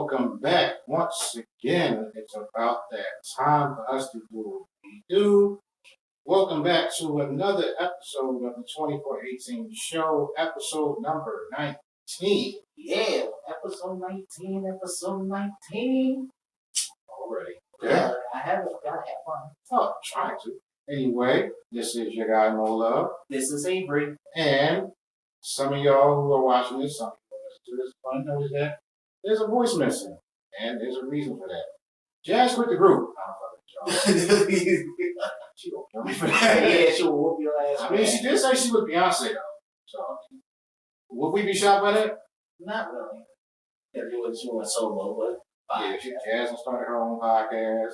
welcome back once again. It's about that time for us to do what we do. Welcome back to another episode of the 2418 show, episode number 19. Yeah, episode 19. Already. Yeah, I haven't got to have fun. Oh, trying to. Anyway, this is your guy Mo Love. This is Avery. And some of y'all who are watching this, some people listen to this, fun knows that there's a voice missing. And there's a reason for that. Jazz quit the group. I'm fucking She won't kill me for that. Yeah, she will whoop your ass. I mean, she did say she was Beyonce though. So, would we be shocked by that? Not really. Yeah, she went solo, but yeah, Jazz started her own podcast.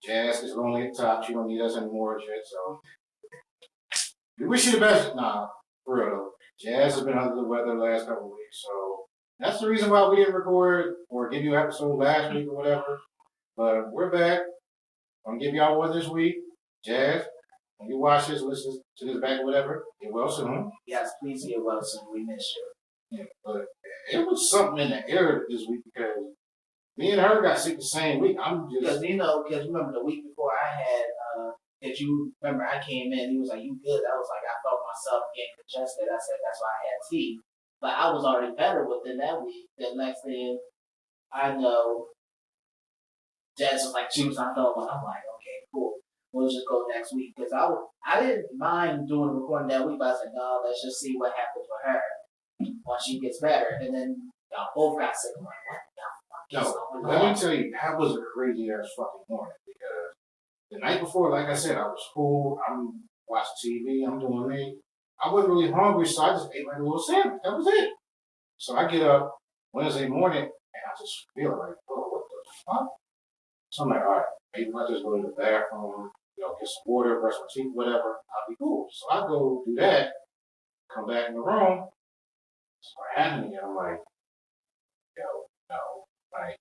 Jazz is lonely at the top. She don't need us anymore and shit. So, we wish you the best. Nah, for real though. Jazz has been under the weather the last couple of weeks, so that's the reason why we didn't record or give you an episode last week or whatever. But we're back. I'm gonna give y'all one this week. Jazz, when you watch this, listen to this back or whatever, get well soon. Yes, please get well soon. We miss you. Yeah, but it was something in the air this week because me and her got sick the same week. Because remember the week before I had, if you remember, I came in, he was like, "You good?" I was like, I felt myself getting congested. I said, that's why I had tea. But I was already better within that week. The next thing I know, Jess was like, she was not feeling. I'm like, okay, cool. We'll just go next week because I didn't mind doing the recording that week, but I said, no, let's just see what happens with her once she gets better. And then y'all both got sick. I'm like, what the fuck? No, let me tell you, that was a crazy ass fucking morning because the night before, like I said, I was cool. I'm watching TV. I'm doing me. I wasn't really hungry, so I just ate like a little sandwich. That was it. So I get up Wednesday morning and I just feel like, oh, what the fuck? So I'm like, all right, maybe I just go to the bathroom, get some water, brush my teeth, whatever. I'll be cool. So I go do that, come back in the room, start happening again. I'm like, no, like,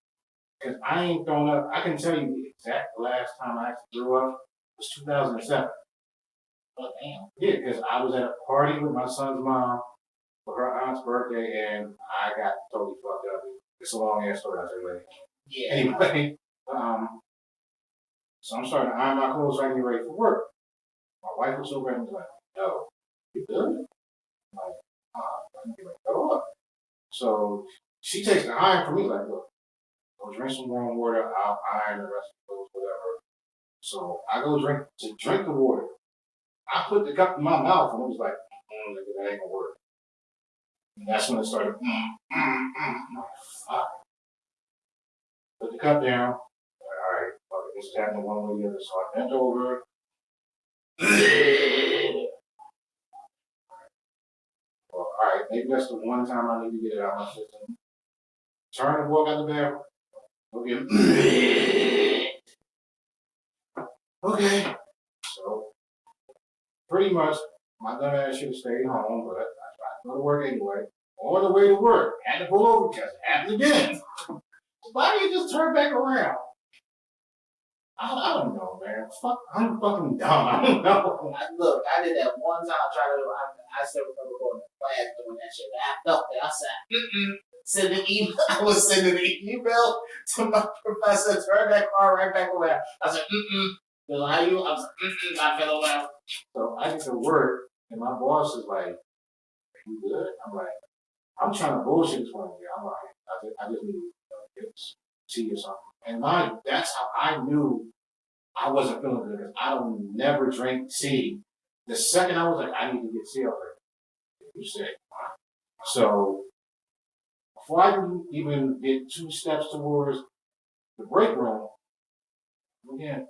because I ain't thrown up. I can tell you the exact last time I actually threw up was 2007. Oh, damn. Yeah, because I was at a party with my son's mom for her aunt's birthday, and I got totally fucked up. It's a long ass story, I'll tell you later. Yeah. Anyway, so I'm starting to iron my clothes so I can get ready for work. My wife was over and was like, "Yo, you good?" I'm like, I'm getting ready to go up. So she takes the iron from me, like, look, go drink some warm water, I'll iron the rest of the clothes, whatever. So I go drink the water. I put the cup in my mouth and it was like, that ain't gonna work. And that's when it started, I'm like, fuck. Put the cup down. Like, all right, fuck it, this is happening one way or the other. So I bent over. Well, all right, maybe that's the one time I need to get it out of my system. Turn and walk out the bathroom. Okay. So, pretty much, my dumb ass should have stayed home, but I tried to go to work anyway. On the way to work, had to pull over because it happened again. Why do you just turn back around? I don't know, man. Fuck, I'm fucking dumb. I don't know. Look, I did that one time. I still remember going to class doing that shit. I felt it. I said, sending email. I was sending an email to my professor. Turn that car right back around. I said, How you? I was like, I fell around. So I get to work, and my boss is like, "Are you good?" I'm like, "I'm trying to bullshit this one here." I'm like, I just need to get tea or something. And that's how I knew I wasn't feeling good. I don't never drink tea. The second I was like, I need to get tea, I was like, you sick. So before I can even get 2 steps towards the break room, again,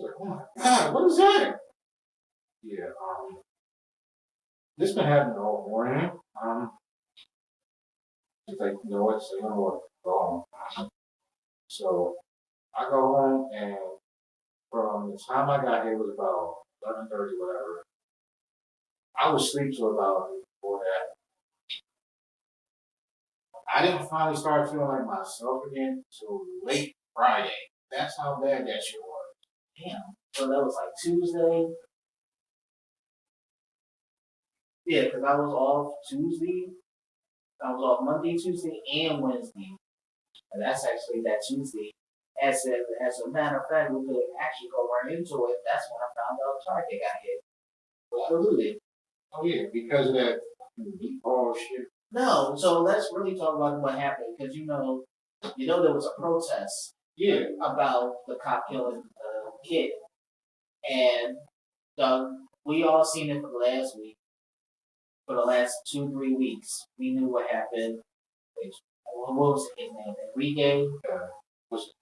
like, oh my God, what is that? Yeah, this been happening all morning. It's like, you know what, so you know what, go home. So I go home, and from the time I got here, it was about 11:30, whatever. I was asleep till about before that. I didn't finally start feeling like myself again until late Friday. That's how bad that shit was. Damn. So that was like Tuesday. Yeah, because I was off Tuesday. I was off Monday, Tuesday, and Wednesday. And that's actually that Tuesday. As a matter of fact, we could actually go right into it. That's when I found out Target got hit. Absolutely. Oh yeah, because of that meatball shit. No, so let's really talk about what happened because you know there was a protest. Yeah. About the cop killing the kid, and we all seen it for the last week, for the last 2-3 weeks. We knew what happened. What was his name? Enrique. Was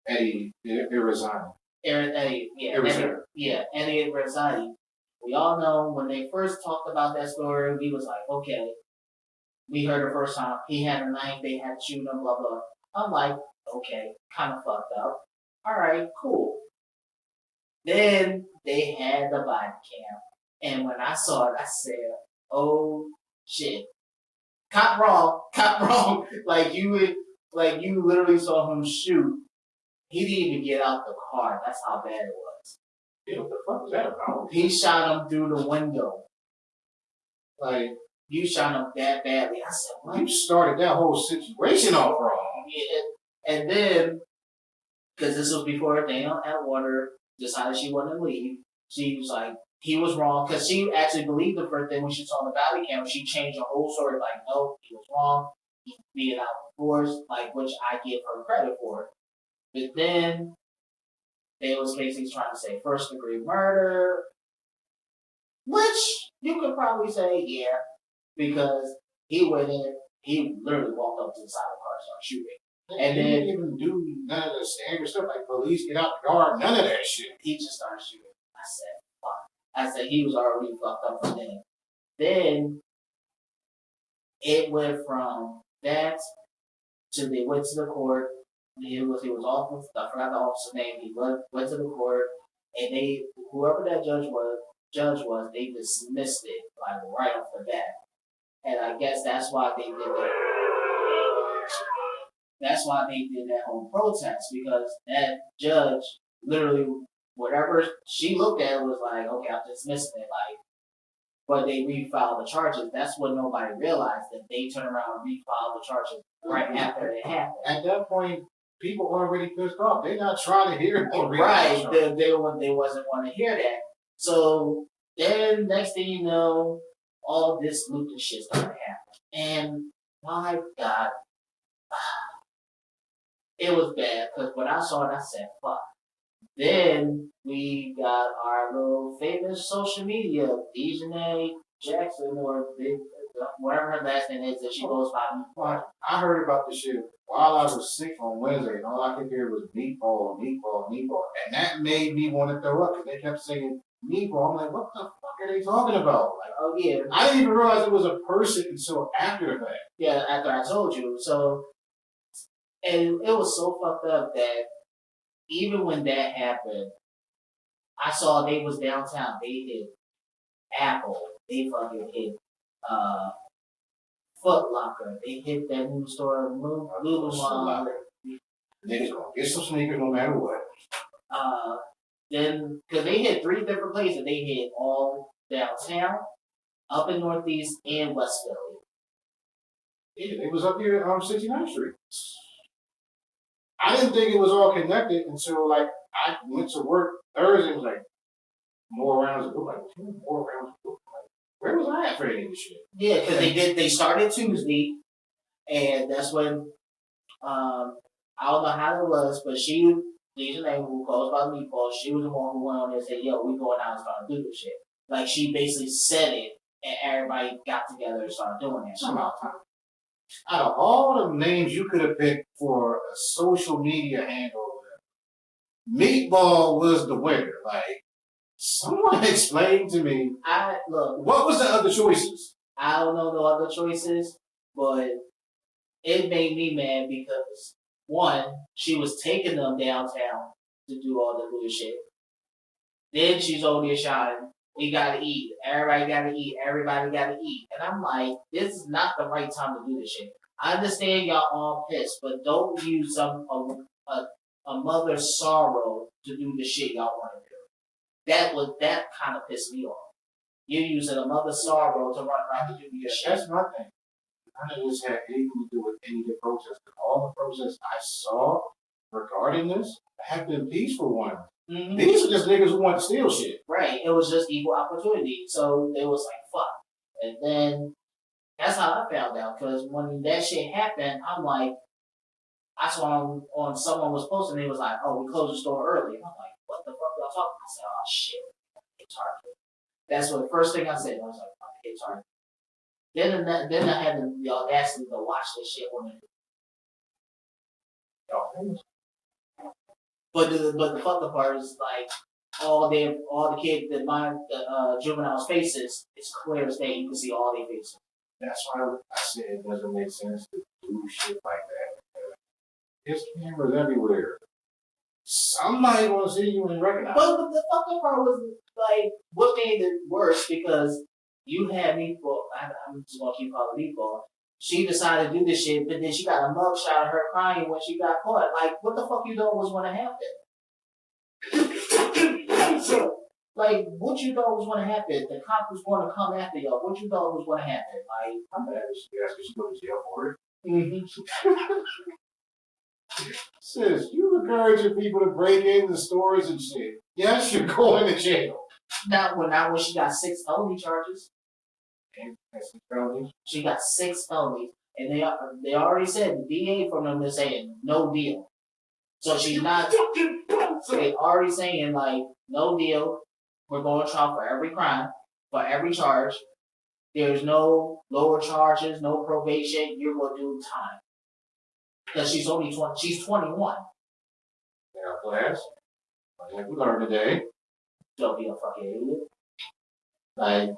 Eddie Irizarry. Eddie, yeah, Eddie Irizarry. We all know when they first talked about that story, we was like, okay, we heard the first time he had a knife, they had to shoot him, blah blah. I'm like, okay, kind of fucked up. All right, cool. Then they had the body cam, and when I saw it, I said, "Oh shit, cop wrong, cop wrong." You literally saw him shoot. He didn't even get out the car. That's how bad it was. Yeah, what the fuck was that about? He shot him through the window. Like, you shot him that badly. I said, what? You started that whole situation off wrong. Yeah. And then, because this was before Danielle Atwater decided she wanted to leave, she was like, he was wrong. Because she actually believed the first thing when she saw the body camera, she changed the whole story. Like, no, he was wrong. He's being out of force, like, which I give her credit for. But then, they was basically trying to say first degree murder, which you could probably say, yeah, because he went in, he literally walked up to the side of the car and started shooting. And he then didn't even do none of the standard stuff like police get out the yard, none of that shit. He just started shooting. I said, fuck. I said he was already fucked up from then. Then it went from that to they went to the court. He was off with I forgot the officer's name. He went to the court and they whoever that judge was, they dismissed it like right off the bat. And I guess that's why they did that. That's why they did that whole protest because that judge literally whatever she looked at was like, okay, I'm dismissing it, like, but they refiled the charges. That's what nobody realized that they turned around and refiled the charges right after it happened. At that point, people already pissed off. They're not trying to hear it. Right, they wasn't want to hear that. So then next thing you know, all this looting shit started happening, and my God. It was bad because when I saw it, I said, fuck. Then we got our little famous social media, Dejanay Jackson, or whatever her last name is that she goes by. I heard about this shit while I was sick on Wednesday, and all I could hear was meatball, meatball, meatball. And that made me want to throw up because they kept saying meatball. I'm like, what the fuck are they talking about? Like, oh, yeah. I didn't even realize it was a person until after the fact. Yeah, after I told you. So, and it was so fucked up that even when that happened, I saw they was downtown. They hit Apple. They fucking hit Foot Locker. They hit that new store, Lululemon. Niggas gonna get some sneakers no matter what. Then, because they hit 3 different places. They hit all downtown, up in Northeast, and West Philly. Yeah, it was up here on 69th Street. I didn't think it was all connected until like I went to work Thursday. It was like more rounds ago, like 2 more rounds ago. Like, where was I at for any of this shit? Yeah, because they started Tuesday, and that's when I don't know how it was, but Lisa name who calls by meatball, she was the one who went on there and said, yo, we going out and starting to do this shit. Like she basically said it and everybody got together and started doing it. Out of all the names you could have picked for a social media handle, Meatball was the winner. Like, someone explain to me. What was the other choices? I don't know the other choices, but it made me mad because one, she was taking them downtown to do all the bullshit. Then she's over there shouting, we gotta eat. Everybody gotta eat. Everybody gotta eat. And I'm like, this is not the right time to do this shit. I understand y'all all pissed, but don't use a mother's sorrow to do the shit y'all want to do. That kind of pissed me off. You're using a mother's sorrow to run around and do your shit. That's my thing. none of this had anything to do with any of the protests. All the protests I saw regarding this have been peaceful ones. Mm-hmm. These are just niggas who want to steal shit. Right. It was just equal opportunity. So it was like, fuck. And then that's how I found out. Because when that shit happened, I'm like, I saw on someone was posting, they was like, oh, we closed the store early. And I'm like, what the fuck y'all talking about? I said, oh, shit. It's Target. That's what the first thing I said. I was like, fuck, it's Target. Then I had the audacity to watch this shit on it. But the fucked part is like all the kids that the juveniles faces, it's clear as day. You can see all their faces. That's why I said it doesn't make sense to do shit like that. There's cameras everywhere. Somebody gonna see you and recognize. But the fucking part was like what made it worse because you had Meatball. I'm just gonna keep calling Meatball. She decided to do this shit, but then she got a mugshot of her crying when she got caught. Like, what the fuck you thought was gonna happen? So, like, what you thought was gonna happen? The cop was gonna come after y'all. What you thought was gonna happen? Like, I'm mad at you guys because you go to jail for it. Mm-hmm. Sis, you encouraging people to break into stores and shit. Yes, you're going to jail. Not when she got 6 felony charges. Felonies? She got 6 felonies, and they already said the DA from them is saying no deal. So she's not. So they already saying like no deal. We're going to trial for every crime, for every charge. There's no lower charges, no probation. You're going to do time. Because she's only 20. She's 21. Yeah, class. Like we learned today. Don't be a fucking idiot. Like,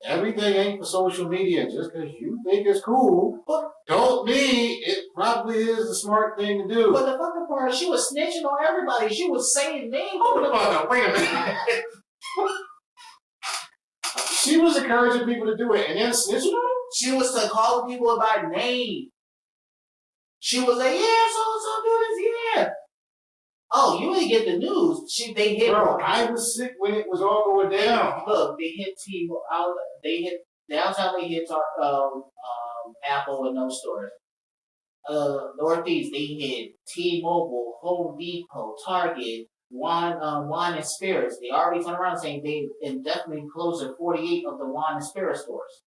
everything ain't for social media just because you think it's cool. Don't mean it probably is the smart thing to do. But the fucking part, she was snitching on everybody. She was saying names. Hold the fuck up. Wait a minute. She was encouraging people to do it and then snitching on them? She was to call people by name. She was like, yeah, so do this, yeah. Oh, you didn't get the news. They hit. Bro, I was sick when it was all going down. Look, they hit T-Mobile. They hit downtown. They hit Apple and those stores. Northeast, they hit T-Mobile, Home Depot, Target, Wine and Spirits. They already turned around saying they indefinitely closed 48 of the wine and spirit stores.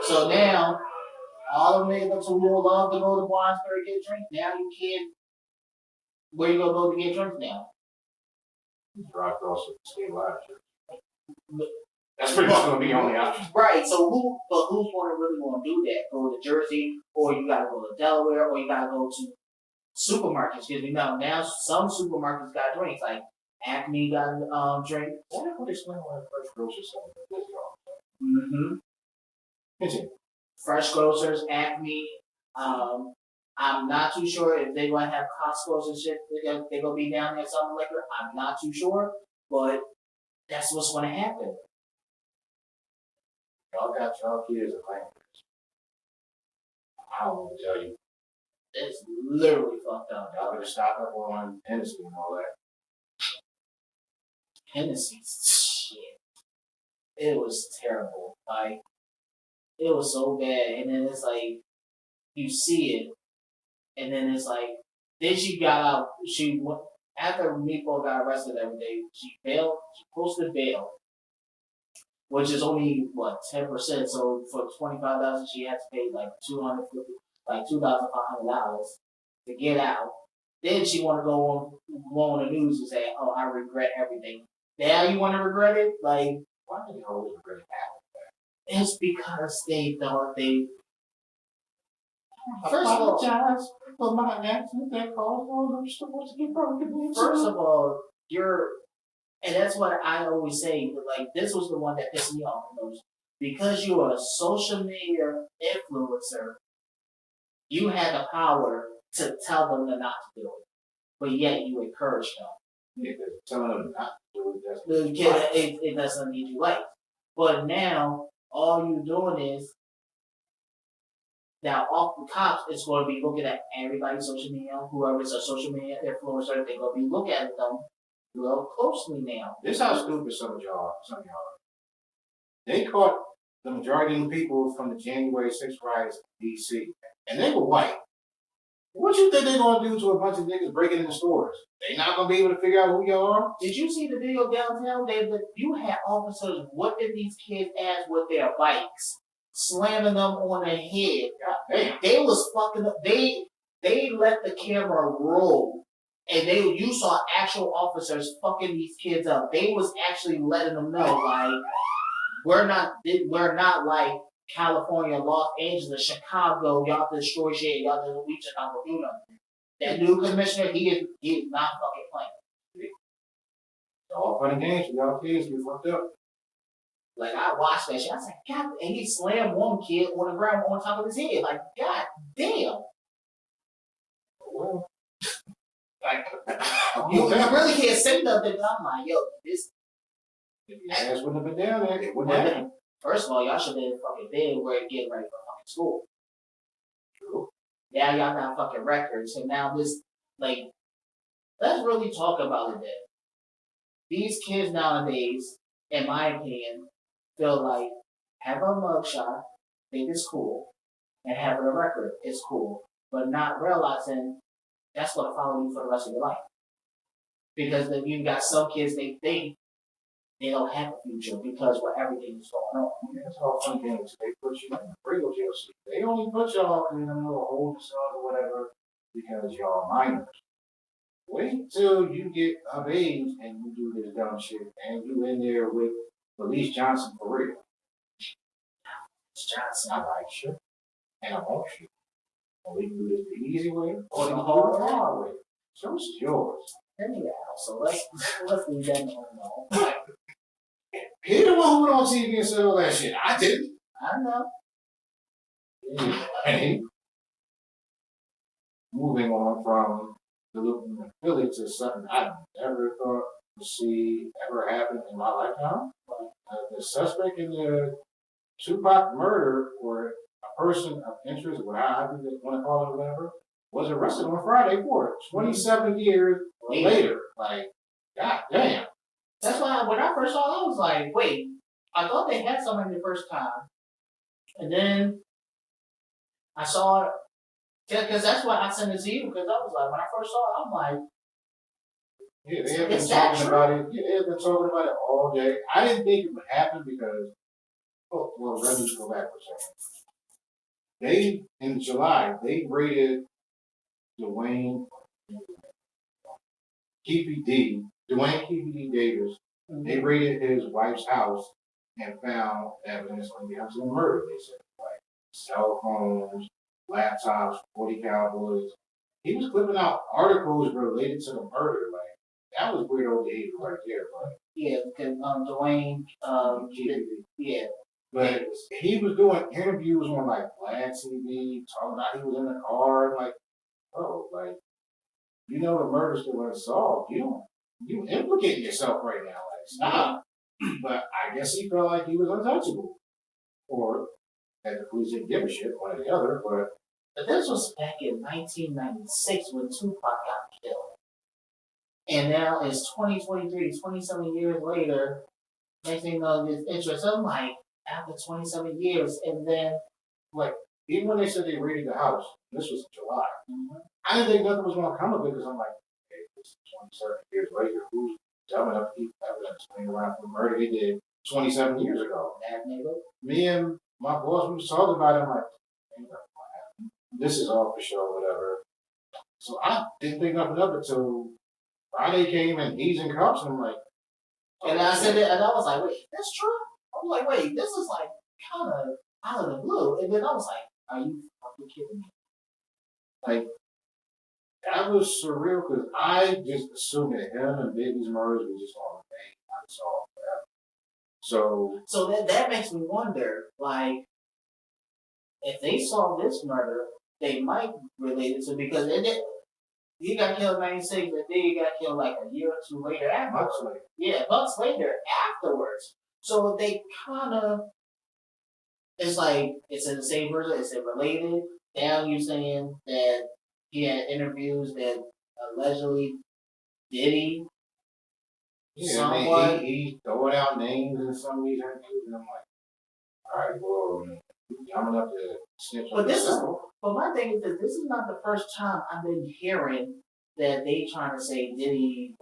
So now, all the niggas who will love to go to wine and spirit get drinks, now you can't. Where you gonna go to get drinks now? Drive across the state line. That's pretty much gonna be the only option. Right. So who's gonna really want to do that? Go to Jersey, or you gotta go to Delaware, or you gotta go to supermarkets because now some supermarkets got drinks like Acme got drink. What would explain why Fresh Grocers selling this? Mm-hmm. Continue. Fresh Grocers, Acme. I'm not too sure if they gonna have Costco's and shit. They're gonna be down there selling liquor. I'm not too sure, but that's what's gonna happen. Y'all got y'all kids at home. I don't want to tell you. It's literally fucked up. Y'all better stock up on Hennessy and all that. Hennessy, shit. It was terrible. Like, it was so bad. And then it's like, you see it, and then it's like, then she got out. She went after Meatball got arrested every day. She bailed. She posted bail, which is only what 10%. So for $25,000, she had to pay like $2,500 to get out. Then she want to go on the news and say, "Oh, I regret everything." Now you want to regret it? Like, why do you always regret it? It's because they thought they. First of all, for my actions that caused all those stores to get broken. First of all, and that's what I always say. Like, this was the one that pissed me off the most because you're a social media influencer. You had the power to tell them to not to do it, but yet you encourage them. Yeah, telling them not to do it. It doesn't need you like. But now all you're doing is now off the cops is going to be looking at everybody's social media. Whoever's a social media influencer, they're going to be looking at them real closely now. This is how stupid some of y'all are. They caught the majority of the people from the January 6th riots in D.C. and they were white. What you think they're gonna do to a bunch of niggas breaking into stores? They not gonna be able to figure out who y'all are? Did you see the video downtown? You had officers whipping these kids' ass with their bikes, slamming them on their head. They was fucking up. They let the camera roll, and you saw actual officers fucking these kids up. They was actually letting them know, like, we're not like California, Los Angeles, Chicago. Y'all destroy shit. Y'all just we just not gonna do nothing. That new commissioner, he is not fucking playing. It's all fun and games for y'all kids get fucked up. Like, I watched that shit. I was like, God, and he slammed one kid on the ground on top of his head. Like, God damn. Well, like, you really can't say nothing. I'm like, yo, this. If your ass wouldn't have been down there, it wouldn't happen. First of all, y'all should have been fucking dead where it getting ready for fucking school. True. Now y'all got fucking records, and now this, like, let's really talk about it then. These kids nowadays, in my opinion, feel like having a mugshot, think it's cool, and having a record is cool, but not realizing that's going to follow you for the rest of your life. Because then you've got some kids, they think they don't have a future because with everything that's going on. Yeah, it's all fun games. They put you in the real jail seat. They only put y'all in the little holding cells or whatever because y'all minors. Wait till you get of age and you do this dumb shit and you in there with Police Johnson for real. Johnson. I like shit. And I won't shoot. And we can do this the easy way or the hard way. So it's yours. Anyhow, so let's leave that alone. He the one who went on TV and said all that shit. I didn't. I know. And moving on from the Liverpool Philly to something I never thought to see ever happen in my lifetime. The suspect in the Tupac murder, or a person of interest, what I want to call it, whatever, was arrested on Friday for it. 27 years later. Like, god damn. That's why when I first saw it, I was like, wait, I thought they had something the first time. And then I saw it, because that's why I sent it to you, because I was like, when I first saw it, I'm like, yeah, they have been talking about it. Yeah, they have been talking about it all day. I didn't think it would happen because, well, let me just go back for a second. In July, they raided Dwayne Keefe D. Davis. They raided his wife's house and found evidence on the house of the murder. They said, like, cell phones, laptops, 40 cowboys. He was clipping out articles related to the murder. Like, that was weirdo behavior right there, but yeah, because Dwayne, yeah. But he was doing interviews on like Vlad TV, talking about he was in the car, like, oh, like, you know the murder's still unsolved. You implicating yourself right now, like, stop. But I guess he felt like he was untouchable, or that the police didn't give a shit, one or the other. But this was back in 1996 when Tupac got killed. And now it's 2023, 27 years later. Next thing you know, this interest. I'm like, after 27 years, and then, like, even when they said they raided the house, this was in July. I didn't think nothing was going to come of it because I'm like, hey, this is 27 years later. Who's dumb enough to keep evidence laying around for murder they did 27 years ago? Me and my boss, we was talking about it. I'm like, this is all for show, whatever. So I didn't think nothing of it till Friday came and he's in cuffs, and I'm like, and I said it, and I was like, wait, that's true? I was like, wait, this is like kind of out of the blue. And then I was like, are you fucking kidding me? Like, that was surreal because I just assumed that him and Baby's murders were just on the main unsolved forever. So that makes me wonder, like, if they solve this murder, they might relate it to, because he got killed in 96, and then he got killed like a year or two later afterwards. Months later. Yeah, months later afterwards. So they kind of, it's like, it's in the same version, it's related. Now you're saying that he had interviews that allegedly Diddy, someone. He throwing out names in some of these interviews, and I'm like, Alright, well, I'm gonna have to snitch on But this is, yourself. but my thing is that this is not the first time I've been hearing that they trying to say Diddy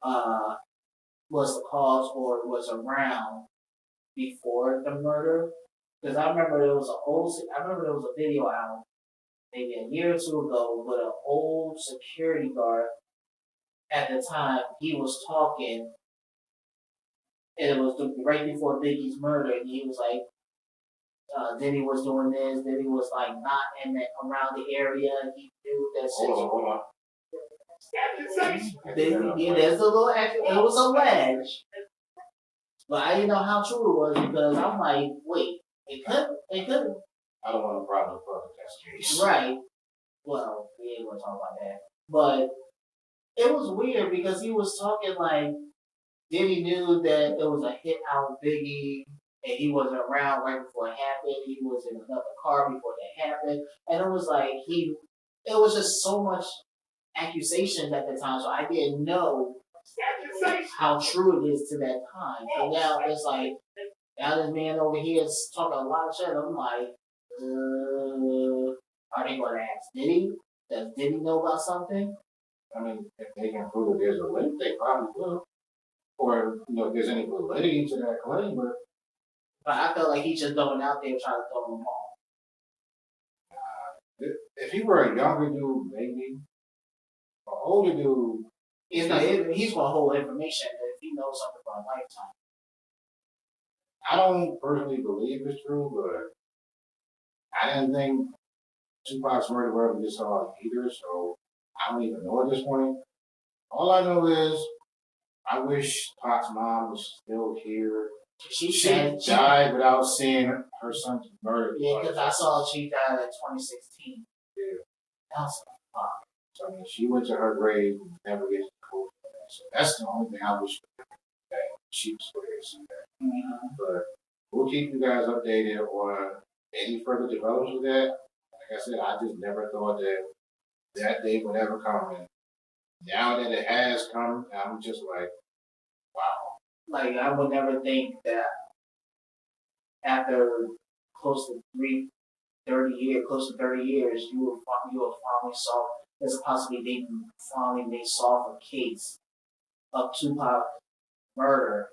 uh was the cause or was around before the murder. Because I remember there was a video out maybe a year or two ago with an old security guard. At the time, he was talking, and it was right before Biggie's murder, and he was like, Diddy was doing this, Diddy was like not around the area, he knew that Hold on. There's a little extra, it was a ledge, but I didn't know how true it was because I'm like, wait, it could, I don't want a problem with that case. right? Well, we ain't gonna talk about that, but it was weird because he was talking like Diddy knew that it was a hit out of Biggie, and he wasn't around right before it happened. He was in another car before that happened, and it was like it was just so much accusations at the time, so I didn't know how true it is to that time. And now it's like now this man over here is talking a lot of shit. I'm like, are they gonna ask Diddy? Does Diddy know about something? I mean, if they can prove that there's a link, they probably will. Or, if there's any validity to that claim, But I felt like he's just going out there trying to throw them off. if he were a younger dude, maybe. An older dude, He's gonna hold information if he knows something for a lifetime. I don't personally believe it's true, but I didn't think Tupac's murder were ever this hard either, so I don't even know at this point. All I know is I wish Pac's mom was still here. She died without seeing her son's murder. Yeah, because I saw she died in 2016. Yeah. That was fuck. So, I mean, she went to her grave and never gets to court. So that's the only thing I wish that she was there. Mm-hmm. But we'll keep you guys updated on any further developments with that. Like I said, I just never thought that day would ever come. And now that it has come, I'm just like, wow. Like I would never think that after close to 30 years, you will finally solve. There's a possibility they solve a case of Tupac murder,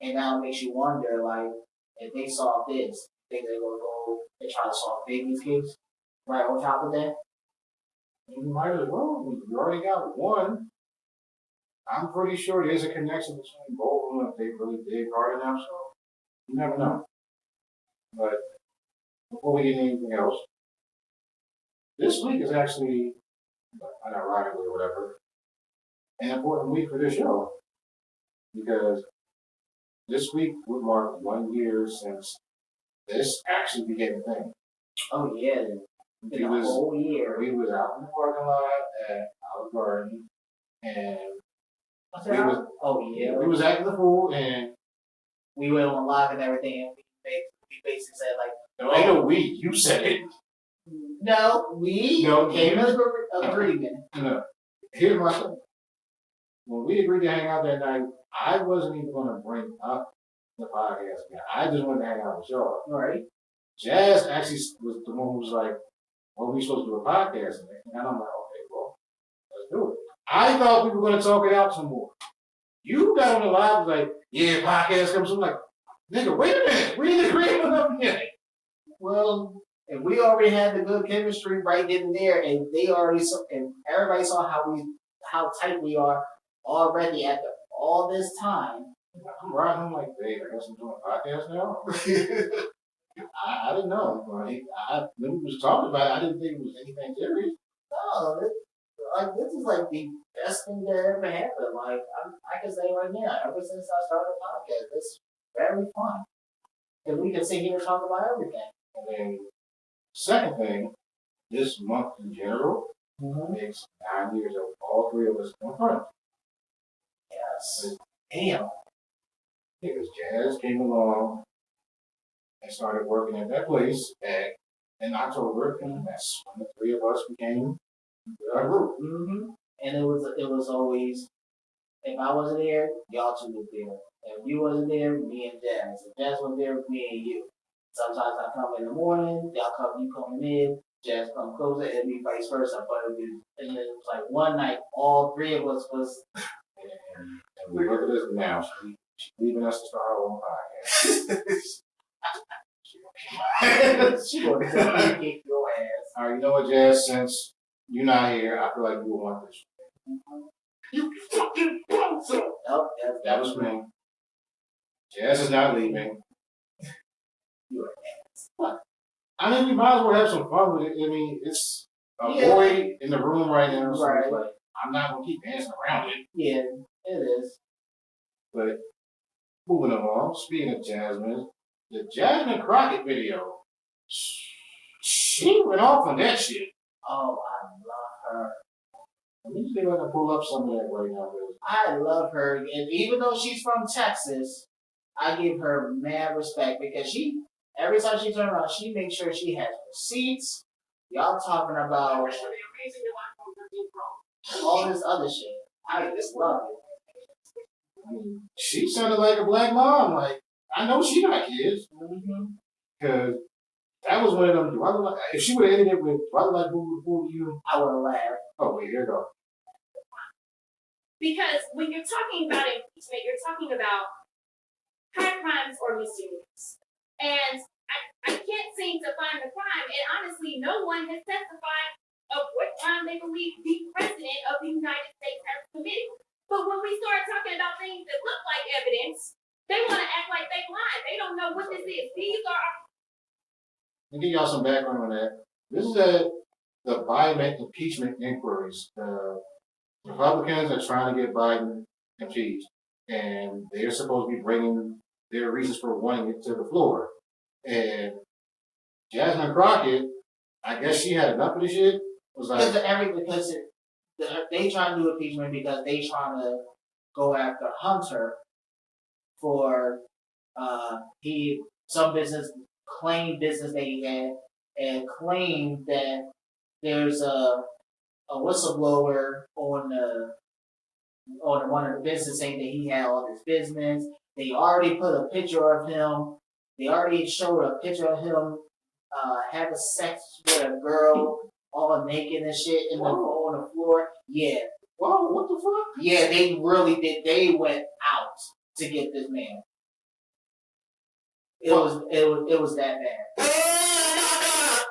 and now it makes you wonder, like, if they solve this, think they're gonna go and try to solve Biggie's case right on top of that? You might as well. We already got one. I'm pretty sure there's a connection between both of them if they really dig hard enough, so you never know. But before we get anything else, this week is actually, unironically or whatever, an important week for this show. Because this week would mark 1 year since this actually became a thing. Oh yeah, whole year. We was out in the parking lot at Olive Garden, and we was acting the fool, and we went on live and everything, and we basically said like, no, ain't no we, you said it. No, we came to an agreement. No, here's my thing. When we agreed to hang out that night, I wasn't even going to bring up the podcast again. I just wanted to hang out with y'all. Right. Jazz actually was the one who was like, well, we supposed to do a podcast today. And I'm like, okay, well, let's do it. I thought we were going to talk it out some more. You got on the live, was like, yeah, podcast comes. I'm like, nigga, wait a minute. We didn't agree on nothing yet. Well, and we already had the good chemistry right then and there, and they already saw, and everybody saw how tight we are already after all this time. I'm riding. I'm like, hey, I guess I'm doing a podcast now. I didn't know. When we was talking about it, I didn't think it was anything serious. No, this is like the best thing that ever happened. Like I can say right now, ever since I started the podcast, it's very fun. And we can sit here and talk about everything. And then, second thing, this month in general makes 9 years of all three of us in front. Yes. Damn. Because Jazz came along and started working at that place in October, and that's when the three of us became a group. Mm-hmm. And it was always, if I wasn't there, y'all two would be there. If you wasn't there, me and Jazz. If Jazz wasn't there, me and you. Sometimes I come in the morning, you coming in, Jazz come closer, and be vice versa. But it was, and then it was like one night, all three of us was. And we look at this now. She's leaving us to start our own podcast. She gonna kick your ass. All right, you know what, Jazz? Since you're not here, I feel like you would want this. You fucking bastard! Nope, That was me. Jazz is not leaving. You're an ass. What? I mean, we might as well have some fun with it. I mean, it's a boy in the room right now, so Right. it's like, I'm not gonna keep dancing around it. Yeah, it is. But moving along, speaking of Jasmine, the Jasmine Crockett video, she went off on that shit. Oh, I love her. Let me see if I can pull up some of that right now. I love her, and even though she's from Texas, I give her mad respect because every time she turns around, she makes sure she has receipts. Y'all talking about all this other shit. I just love it. I mean, she sounded like a black mom. Like, I know she got kids. Because that was one of them. If she would have ended it with, do I look like who you? I would have laughed. Oh, wait, here we go. Because when you're talking about impeachment, you're talking about high crimes or misdemeanors. And I can't seem to find the crime. And honestly, no one has testified of what crime they believe the President of the United States has committed. But when we start talking about things that look like evidence, they want to act like they're blind. They don't know what this is. These are. Let me give y'all some background on that. This is the Biden impeachment inquiries. Republicans are trying to get Biden impeached, and they're supposed to be bringing their reasons for wanting it to the floor. And Jasmine Crockett, I guess she had enough of this shit. Was like, Because they trying to do impeachment because they trying to go after Hunter for some business that he had and claimed that there's a whistleblower on one of the business saying that he had all this business. They already put a picture of him. They already showed a picture of him having sex with a girl, all naked and shit on the floor. Yeah. whoa, what the fuck? Yeah, they really did. They went out to get this man. It was that bad.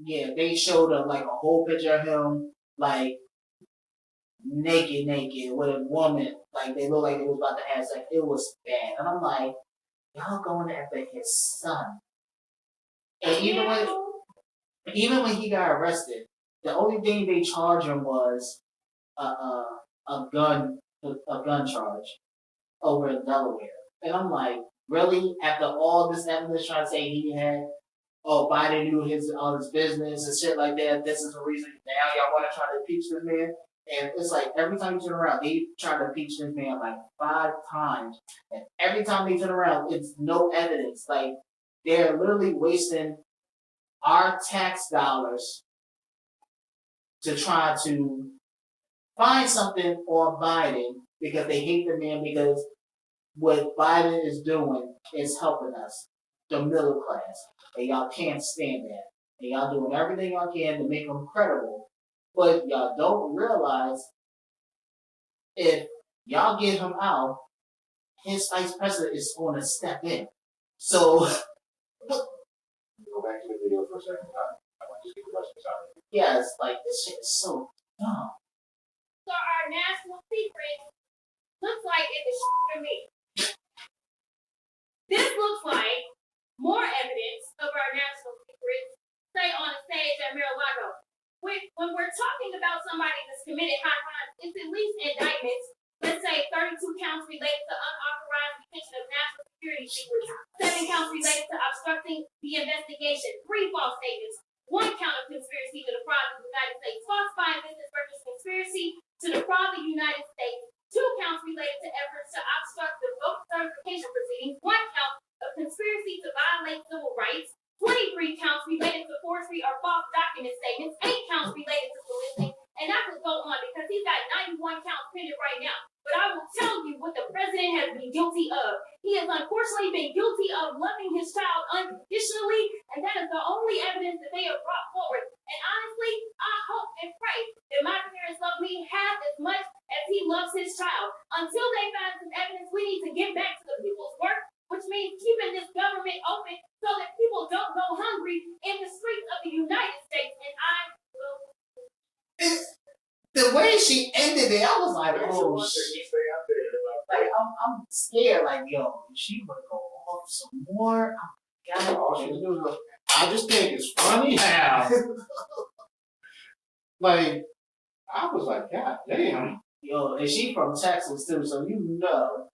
Yeah, they showed him like a whole picture of him, like naked with a woman. Like they looked like they was about to have sex. It was bad, and I'm like, y'all going after his son. And even when he got arrested, the only thing they charged him was a gun charge over in Delaware. And I'm like, really? After all this evidence trying to say he had, Biden knew all his business and shit like that, this is the reason now y'all want to try to impeach this man? And it's like every time you turn around, they try to impeach this man like 5 times. And every time they turn around, it's no evidence. Like, they're literally wasting our tax dollars to try to find something on Biden because they hate the man because what Biden is doing is helping us, the middle class. And y'all can't stand that. And y'all doing everything y'all can to make him credible. But y'all don't realize if y'all get him out, his vice president is going to step in. So, Go back to the video for a second. I want to just get the rest of this out. yes, like this shit is so dumb. So our national secret looks like it's a to me. This looks like more evidence of our national secrets, say on a stage at Mar-a-Lago. When we're talking about somebody that's committed high crimes, it's at least indictments. Let's say 32 counts related to unauthorized detention of national security secrets, 7 counts related to obstructing the investigation, 3 false statements, 1 count of conspiracy to defraud the United States, falsifying business records, conspiracy to defraud the United States, 2 counts related to efforts to obstruct the voter certification proceedings, 1 count of conspiracy to violate civil rights, 23 counts related to forgery or false document statements, 8 counts related to soliciting And I could go on because he's got 91 counts pending right now. But I will tell you what the president has been guilty of. He has unfortunately been guilty of loving his child unconditionally, and that is the only evidence that they have brought forward. And honestly, I hope and pray that my parents love me half as much as he loves his child. Until they find some evidence, we need to get back to the people's work, which means keeping this government open so that people don't go hungry in the streets of the United States. And I will. The way she ended it, I was like, oh shit. Like I'm scared. Like yo, she would go off some more. I just think it's funny how, like, I was like, God damn. Yo, and she from Texas too, so you know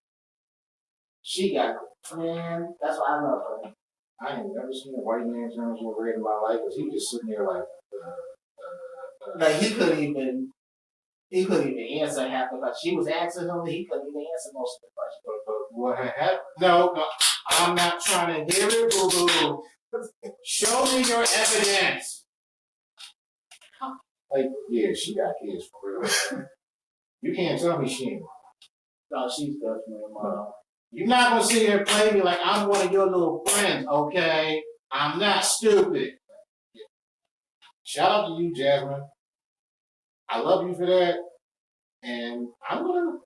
she got man. That's why I love her. I ain't never seen a white man turn so red in my life, because he was just sitting there like, Like he couldn't even answer half the question. She was asking him, he couldn't even answer most of the questions. but what had happened? No, I'm not trying to hear it, boo boo. Show me your evidence. Like, yeah, she got kids for real. You can't tell me she ain't. No, she's definitely a mom. You're not gonna sit here and play me like I'm one of your little friends, okay? I'm not stupid. Shout out to you, Jasmine. I love you for that, and I'm gonna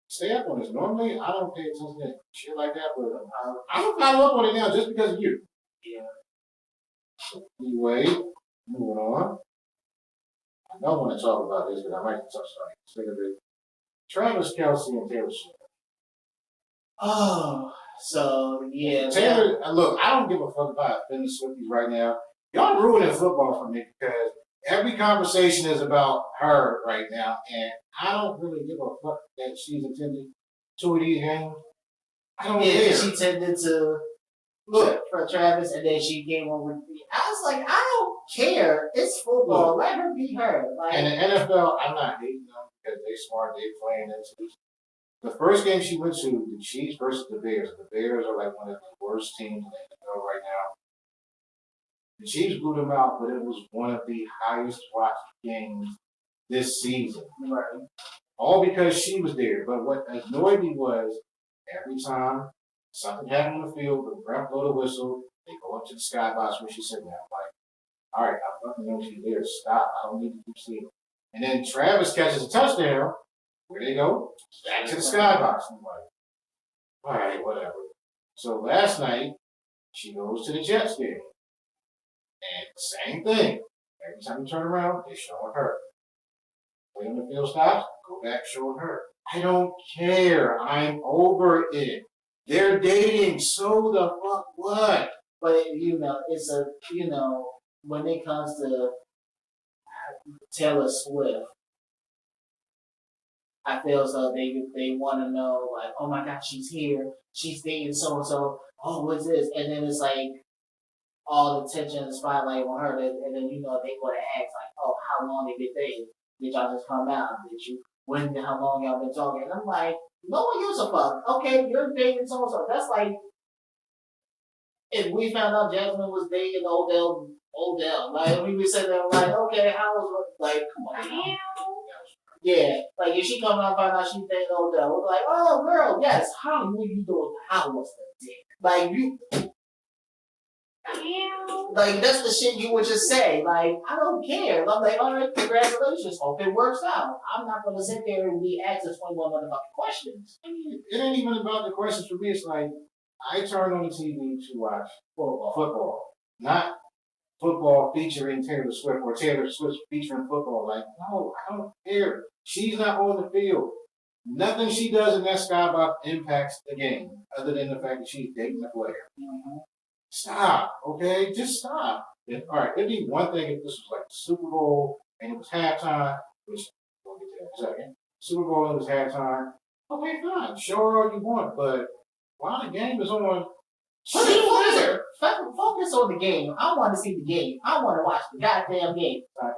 stay up on this. Normally, I don't pay attention to shit like that, but I'm gonna follow up on it now just because of you. Yeah. Anyway, moving on. I don't want to talk about this, but I might touch on it. Think of it. Travis Kelce and Taylor Swift. Oh, so yeah. Taylor, look, I don't give a fuck about offending Swifties right now. Y'all ruining football for me because every conversation is about her right now, and I don't really give a fuck that she's attending two of these games. I don't Yeah, care. she tended to look for Travis, and then she came over. I was like, I don't care. It's football. Let her be her. Like, and the NFL, I'm not hating them because they smart. They playing into. The first game she went to, the Chiefs versus the Bears. The Bears are like one of the worst teams in the NFL right now. The Chiefs blew them out, but it was one of the highest watched games this season. right. All because she was there. But what annoyed me was every time something happened on the field, the ref blow the whistle, they go up to the skybox where she's sitting there. I'm like, all right, I fucking know she's there. Stop. I don't need to keep seeing. And then Travis catches a touchdown. Where they go? Back to the skybox. I'm like, all right, whatever. So last night, she goes to the Jets game. And same thing. Every time you turn around, they showing her. When the field stops, go back showing her. I don't care. I'm over it. They're dating. So the fuck what? But you know, it's a when it comes to Taylor Swift, I feel as though they want to know like, oh my God, she's here, she's dating so and so. Oh, what's this? And then it's like all the attention and the spotlight on her, and then they go to ask like, oh, how long did they date? Did y'all just come out? How long y'all been talking? And I'm like, no one gives a fuck. Okay, you're dating so and so. That's like if we found out Jasmine was dating Odell, like we would say that like, okay, how was it? Like, come on. Now. Yeah, like if she come out and find out she's dating Odell, we're like, oh girl, yes, how were you doing? How was the dick? Like you, like that's the shit you would just say. Like I don't care. I'm like, all right, congratulations, hope it works out. I'm not gonna sit there and be asking 21 motherfucking questions. It ain't even about the questions for me. It's like I turn on the TV to watch football, not football featuring Taylor Swift or Taylor Swift featuring football. Like, no, I don't care. She's not on the field. Nothing she does in that skybox impacts the game, other than the fact that she's dating the player. Mm-hmm. Stop, okay? Just stop. All right, it'd be one thing if this was like the Super Bowl and it was halftime, which we'll get to that in a second. Super Bowl and it was halftime. Okay, fine. Show her all you want, but while the game is on, Focus on the game. I want to see the game. I want to watch the goddamn game. I saw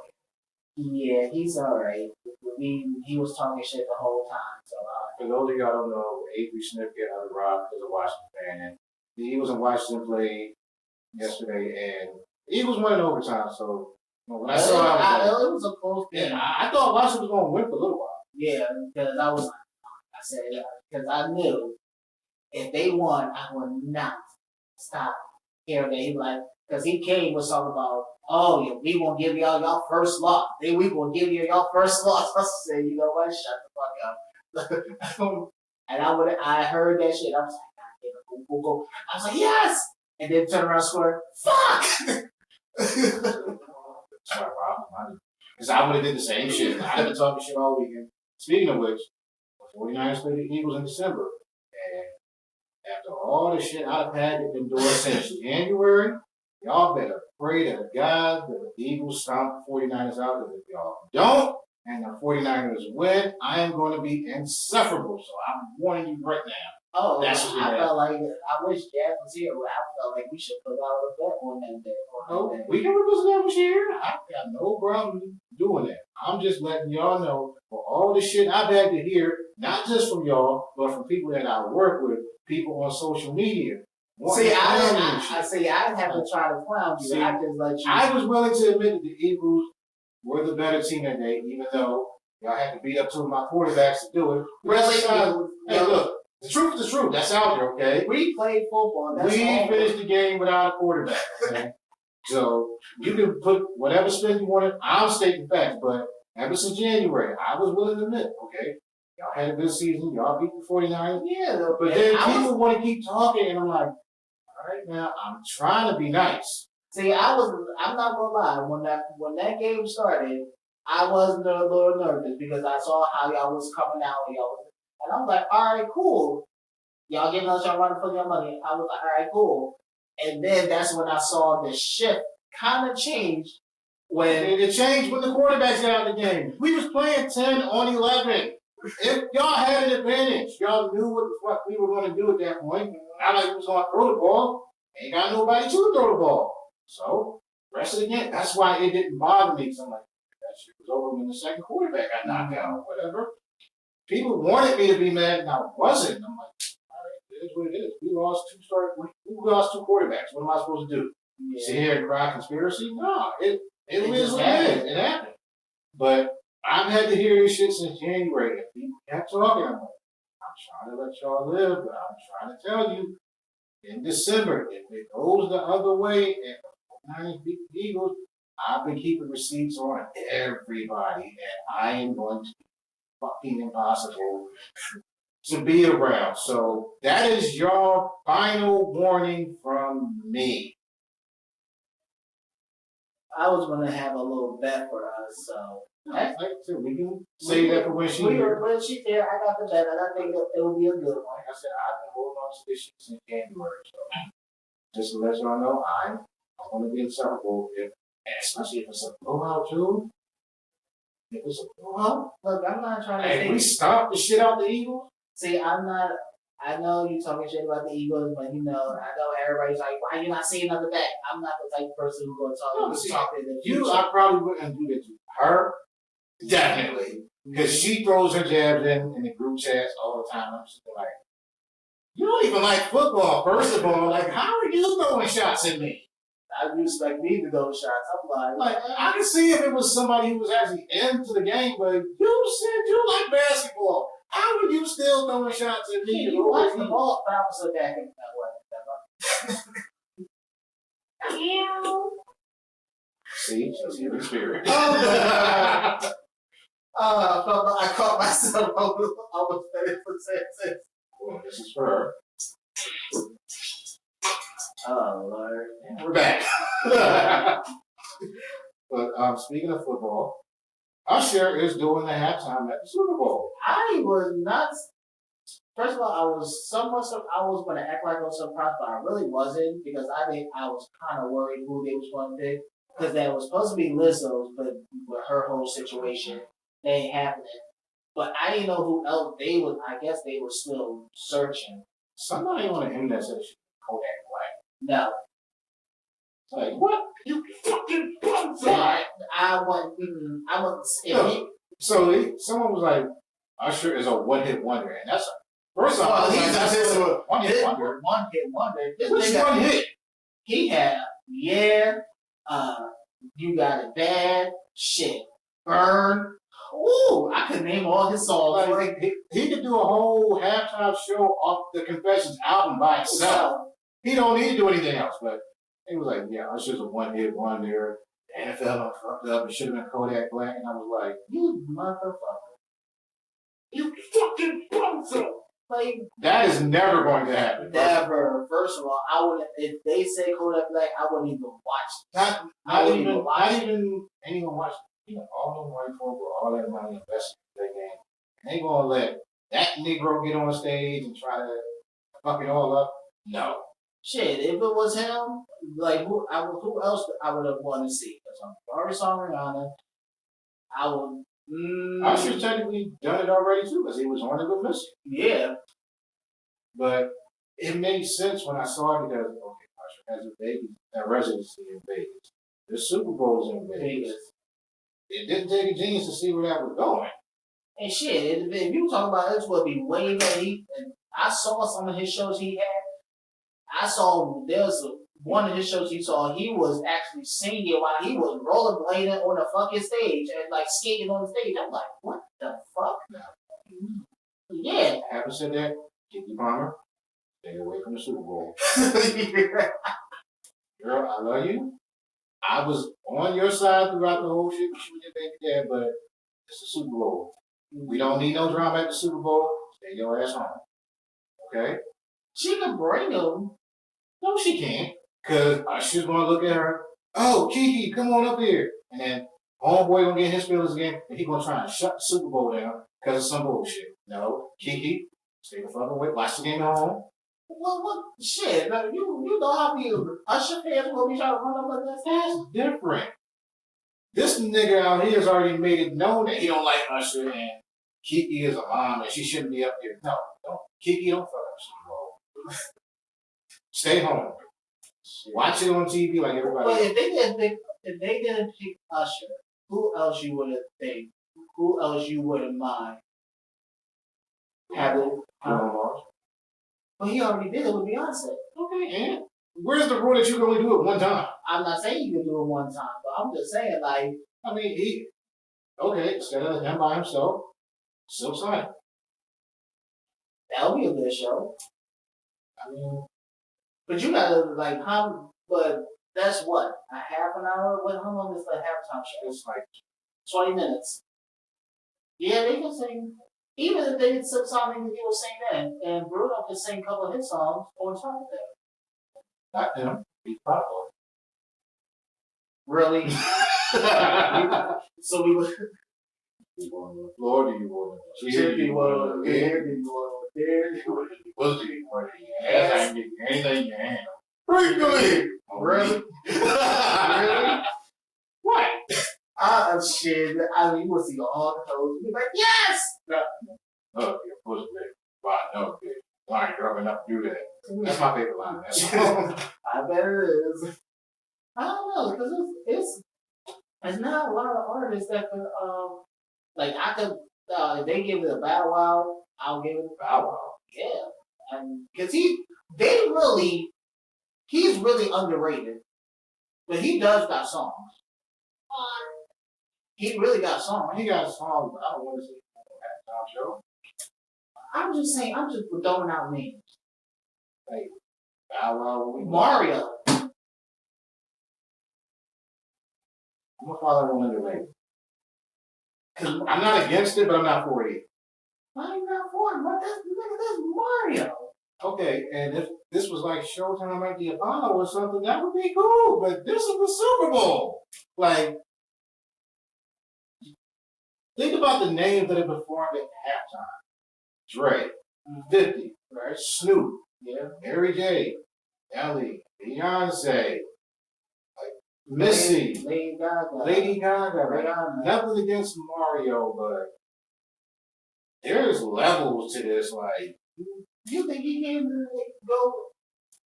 it. Yeah, he's alright. He was talking shit the whole time. So for those of y'all don't know, Avery Smith got out of Rock as a Washington fan, and he was in Washington play yesterday, and he was winning overtime. So But when I saw it was a close game. yeah, I thought Washington was going to win for a little while. Yeah, because I said, because I knew if they won, I would not stop hearing that. He like, because he came with something about, oh, yeah, we gonna give y'all first loss. Then we gonna give y'all first loss. I said, you know what? Shut the fuck up. And I heard that shit. I was like, God damn it, go. I was like, yes. And then turn around and score. Fuck. Sorry, Rob. Because I would have did the same shit. I've been talking shit all weekend. Speaking of which, the 49ers played the Eagles in December. And after all the shit I've had to endure since January, y'all better pray to God that the Eagles stomp the 49ers out. Because if y'all don't, and the 49ers win, I am going to be insufferable. So I'm warning you right now. Oh, That's what I felt like, I wish Jazz was here, but I felt like we should put out a bet on that day. Oh, we can revisit that this year. I got no problem doing that. I'm just letting y'all know for all the shit I've had to hear, not just from y'all, but from people that I work with, people on social media. See, I haven't tried to clown you. See, I just let you. I was willing to admit that the Eagles were the better team that day, even though y'all had to beat up two of my quarterbacks to do it. Really? Hey, look. The truth is the truth. That's out there, okay? We played football. We finished the game without a quarterback, okay? So you can put whatever spin you want. I'm stating facts, but ever since January, I was willing to admit, okay, y'all had a good season. Y'all beat the 49ers. Yeah, but then people want to keep talking, and I'm like, all right, now I'm trying to be nice. See, I'm not gonna lie. When that game started, I was a little nervous because I saw how y'all was coming out and I was like, all right, cool. Y'all giving us y'all running for your money. I was like, all right, cool. And then that's when I saw the shift kind of change. When it changed when the quarterbacks got out of the game. We was playing 10 on 11. If y'all had an advantage, y'all knew what the fuck we were going to do at that point. I like we was going to throw the ball. Ain't got nobody to throw the ball. So, rest of the game. That's why it didn't bother me. So I'm like, that shit was over when the second quarterback got knocked out, whatever. People wanted me to be mad, and I wasn't. I'm like, all right, it is what it is. We lost two quarterbacks. What am I supposed to do? Yeah. Sit here and cry conspiracy? No, it is what it is. It happened. But I've had to hear this shit since January. And people kept talking. I'm like, I'm trying to let y'all live, but I'm trying to tell you, in December, if it goes the other way and the 49ers beat the Eagles, I've been keeping receipts on everybody, and I am going to be fucking impossible to be around. So that is your final warning from me. I was gonna have a little bet for us, so we can say that for when she here. When she there, I got the bet, and I think it will be a good one. Like I said, I've been holding on to this shit since January. So just to let y'all know, I'm going to be insufferable, especially if it's a blowout too. If it's a blowout, look, I'm not trying to. Hey, we stopped the shit out the Eagles. See, I'm not. I know you talking shit about the Eagles, but I know everybody's like, why you not saying another bet? I'm not the type of person who's going to talk to you. I probably wouldn't do that to her. Definitely. Because she throws her jabs in the group chats all the time. I'm just like, you don't even like football, first of all. Like, how are you throwing shots at me? How you expect me to throw shots? I'm like, I can see if it was somebody who was actually into the game, but you said you like basketball. How are you still throwing shots at me? You watch the ball bounce back in that way. See, she's here in spirit. I caught myself. I was ready for senses. Well, this is for her. Oh, Lord. And we're back. But speaking of football, Usher is doing the halftime at the Super Bowl. I was not. First of all, I was going to act like I was surprised, but I really wasn't because I was kind of worried who they was going to pick because that was supposed to be Lizzo's, but with her whole situation, they ain't happening. But I didn't know who else they was. I guess they were still searching. Somebody on the internet said she was Kodak Black. No. It's like, what? You fucking bum. I want. So someone was like, Usher is a one-hit wonder, and that's first of all, he's a one-hit wonder. One-hit wonder. Which one hit? He had You Got It Bad, shit, Burn. Ooh, I could name all his songs. Like, he could do a whole halftime show off the Confessions album by himself. He don't need to do anything else. But he was like, yeah, it's just a one-hit wonder. The NFL done fucked up. It should have been Kodak Black. And I was like, you motherfucker. You fucking bumser. Like, that is never going to happen. Never. First of all, I wouldn't. If they say Kodak Black, I wouldn't even watch. Not even anyone watch. You know, all those white folk with all that money invested in that game, and they gonna let that Negro get on stage and try to fuck it all up? No. Shit, if it was him, like who else I would have wanted to see? Because I'm already saw Rihanna. I would. Usher technically done it already too, because he was on it with Missy. Yeah. But it made sense when I saw it because Usher has a residency in Vegas. The Super Bowl's in Vegas. It didn't take a genius to see where that was going. And shit, if you talk about this, would be way better. I saw some of his shows he had. I saw there was one of his shows he saw. He was actually singing while he was rollerblading on the fucking stage and like skating on the stage. I'm like, what the fuck? Yeah. Having said that, Keke Palmer, stay away from the Super Bowl. Girl, I love you. I was on your side throughout the whole shit with your baby dad, but it's the Super Bowl. We don't need no drama at the Super Bowl. Stay your ass home. Okay? She can bring him. No, she can't. Because Usher's going to look at her. Oh, Keke, come on up here. And then homeboy going to get his feelings again, and he going to try and shut the Super Bowl down because of some bullshit. No, Keke, stay the fuck away. Watch the game at home. Well, what shit? You know how we Usher fans will be trying to run up on that? That's different. This nigga out here has already made it known that he don't like Usher and Keke is a mom and she shouldn't be up here. No, don't. Keke, don't fuck up Super Bowl. Stay home. Watch it on TV like everybody. But if they didn't pick Usher, who else you would have think? Who else you wouldn't mind having? Well, he already did it with Beyonce. Okay, and where's the rule that you can only do it one time? I'm not saying you can do it one time, but I'm just saying, like, I mean, instead of him by himself, Silk Sonic. That'll be a good show. I mean, but you gotta but that's what, a half an hour? How long is the halftime show? It's like 20 minutes. Yeah, they can sing. Even if they did some song, they will sing that. And Bruno can sing a couple of his songs on top of that. Not him. He's popular. Really? So we would. You want to Florida, you want to Chippy, you want to there, you want to there, you want to pussy, you want to ass, I ain't getting anything in your hand. Pretty good. Really? Really? What? Shit. I mean, you will see all the hoes. You'll be like, yes! Oh, your pussy, baby. Wow, no, bitch. Why ain't growing up to do that? That's my favorite line. I bet it is. I don't know, because it's not a lot of artists that could, like, I could, if they give it a Bow Wow, I'll give it a Bow Wow. Yeah. Because he's really underrated. But he does got songs. He really got songs. He got songs, but I don't want to see halftime show. I'm just saying, I'm just throwing out names. Like, Bow Wow. Mario. I'm going to follow him underrated. I'm not against it, but I'm not for it. Why are you not for it? Look at this Mario. Okay, and if this was like Showtime at the Apollo or something, that would be cool. But this is the Super Bowl. Like, think about the names that have performed at halftime. Dre, 50, right? Snoop, yeah, Mary J, Ellie, Beyonce, Missy, Lady Gaga, right? Nothing against Mario, but there's levels to this. Like, you think he can go?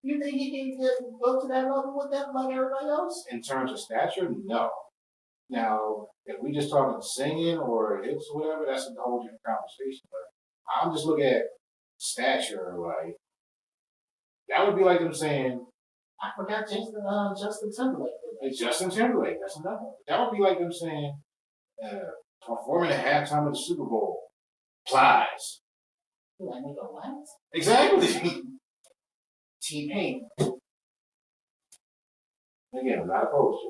You think he can go to that level with them like everybody else? In terms of stature, no. Now, if we just talking singing or hits or whatever, that's a whole different conversation. But I'm just looking at stature. Like, that would be like them saying I forgot Justin Timberlake. It's Justin Timberlake. That's another one. That would be like them saying, performing at halftime of the Super Bowl. Plies. Like, nigga, what? Exactly. T-Pain. Again, I'm not opposed to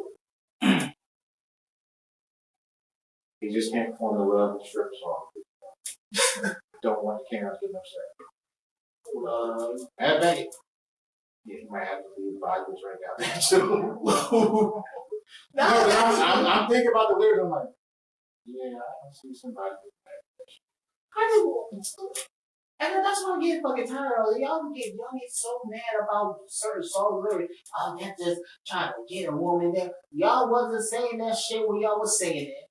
it. He just can't perform the Love and Strip song. Don't want the Karens getting upset. Have Beckett. Yeah, he might have to leave the Bible drink out there too. No, I'm thinking about the lyrics. I'm like, yeah, I can see somebody. And then that's what I get fucking tired of. Y'all get so mad about certain song lyrics. Oh, that's just trying to get a woman there. Y'all wasn't saying that shit when y'all was saying it.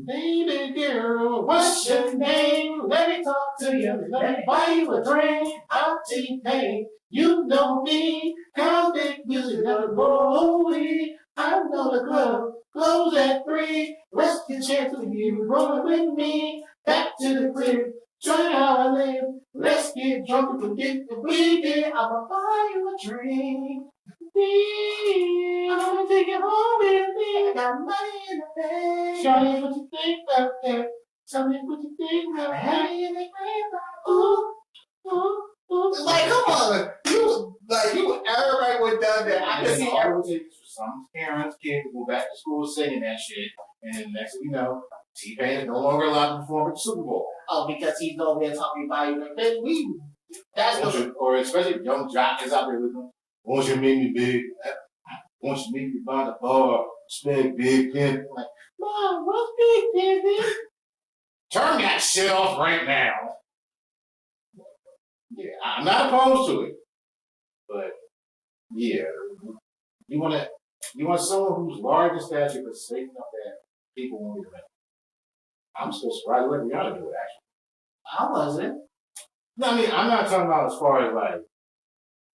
Baby girl, what's your name? Let me talk to you. Let me buy you a drink. I'll T-Pain. You know me. Cause big music never rolling. I know the club. Close at 3. Let's get a chance to you rolling with me. Back to the crib. Try how I live. Let's get drunk and forget the weekend. I'ma buy you a drink. I'm gonna take it home with me. I got money in the bank. Show me what you think about that. Tell me what you think about that. Money in the bank. Ooh, ooh, ooh. Like, come on. Everybody would done that. I can see everything. Some parents, kids go back to school singing that shit. And next thing you know, T-Pain is no longer allowed to perform at the Super Bowl. Oh, because he's over there talking about you. Like, that's or especially if young jock is out there with them. Won't you make me big? Won't you make me by the bar? Spec Big Pimp. Like, Mom, what's Big Pimp? Turn that shit off right now. Yeah, I'm not opposed to it. But, yeah. You want someone who's large in stature but safe enough that people won't get around. I'm still surprised you let Rihanna do it, actually. I wasn't. No, I mean, I'm not talking about as far as like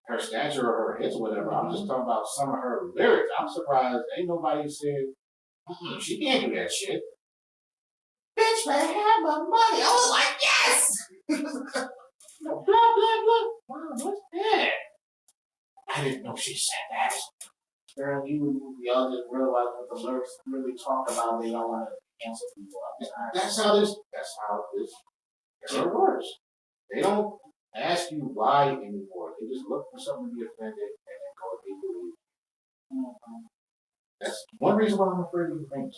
her stature or her hits or whatever. I'm just talking about some of her lyrics. I'm surprised ain't nobody said she can't do that shit. Bitch, man, have my money. I was like, yes. Blah blah blah. Wow, what's that? I didn't know she said that. Girl, y'all just realize what the lyrics really talk about. They don't want to cancel people up. That's how this era works. They don't ask you why anymore. They just look for something to be offended and then go and be believed. That's one reason why I'm afraid of the things.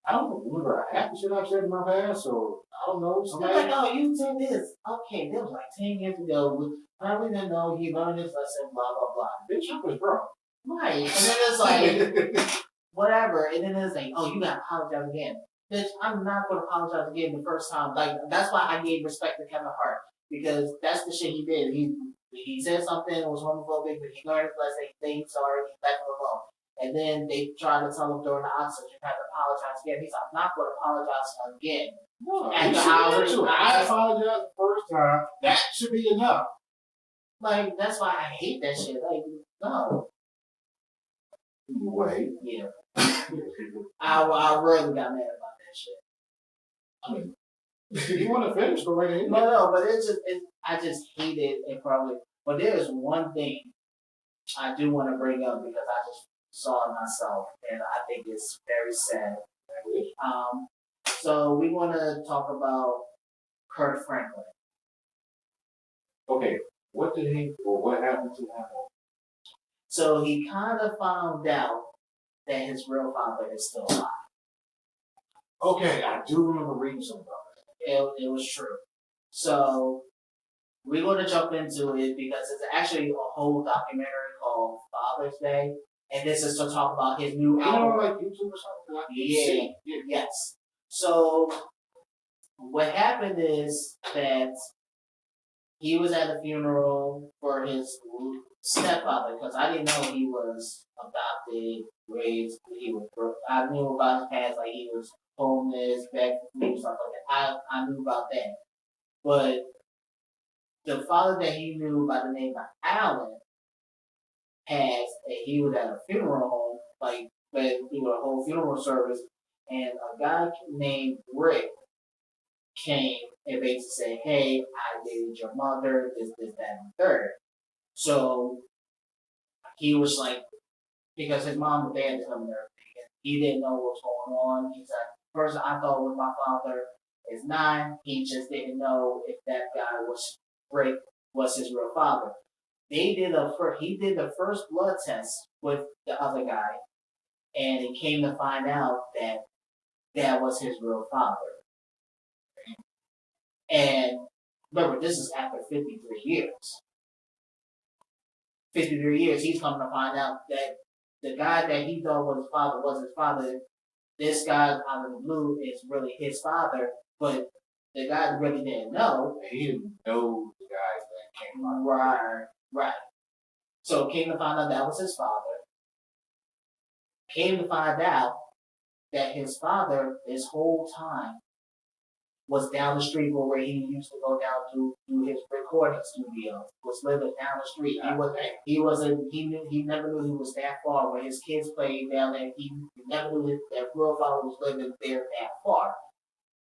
I don't remember half the shit I've said in my past, so I don't know. Somebody like, oh, you said this. Okay, that was like 10 years ago. I didn't know he learned his lesson, blah, blah, blah. Bitch, I was wrong. Right. And then it's like, whatever. And then it's like, oh, you gotta apologize again. Bitch, I'm not gonna apologize again the first time. Like, that's why I gave respect to Kevin Hart. Because that's the shit he did. He said something, it was homophobic, but he learned his lesson, he said he's sorry, he left him alone. And then they tried to tell him during the oxygen, you have to apologize again. He's like, I'm not going to apologize again. No, I apologize the first time. That should be enough. Like, that's why I hate that shit. Like, no. Wait. Yeah. I really got mad about that shit. I mean, you want to finish, go right ahead. No, but I just hate it and probably. But there's one thing I do want to bring up because I just saw it myself, and I think it's very sad. So we want to talk about Kurt Franklin. Okay, what happened to him? So he kind of found out that his real father is still alive. Okay, I do remember reading something about that. It was true. So we're going to jump into it because it's actually a whole documentary called Father's Day. And this is to talk about his new album. Like YouTube or something? Yeah. Yes. So what happened is that he was at a funeral for his stepfather because I didn't know he was adopted, raised. I knew about his past, like he was homeless, back and stuff like that. I knew about that. But the father that he knew by the name of Alan passed, and he was at a funeral home, like he was a whole funeral service, and a guy named Rick came and basically say, hey, I dated your mother, this, that, and the third. So he was like, because his mom abandoned him and everything. He didn't know what was going on. He's like, the person I thought was my father is 9. He just didn't know if that guy was his real father. He did the first blood test with the other guy, and it came to find out that that was his real father. And remember, this is after 53 years. 53 years, he's coming to find out that the guy that he thought was his father was his father. This guy out of the blue is really his father, but the guy really didn't know. He didn't know the guy that came out. Right. So came to find out that was his father. Came to find out that his father, this whole time, was down the street where he used to go down to do his recording studio. Was living down the street. He never knew he was that far. When his kids played down there, he never knew that real father was living there that far.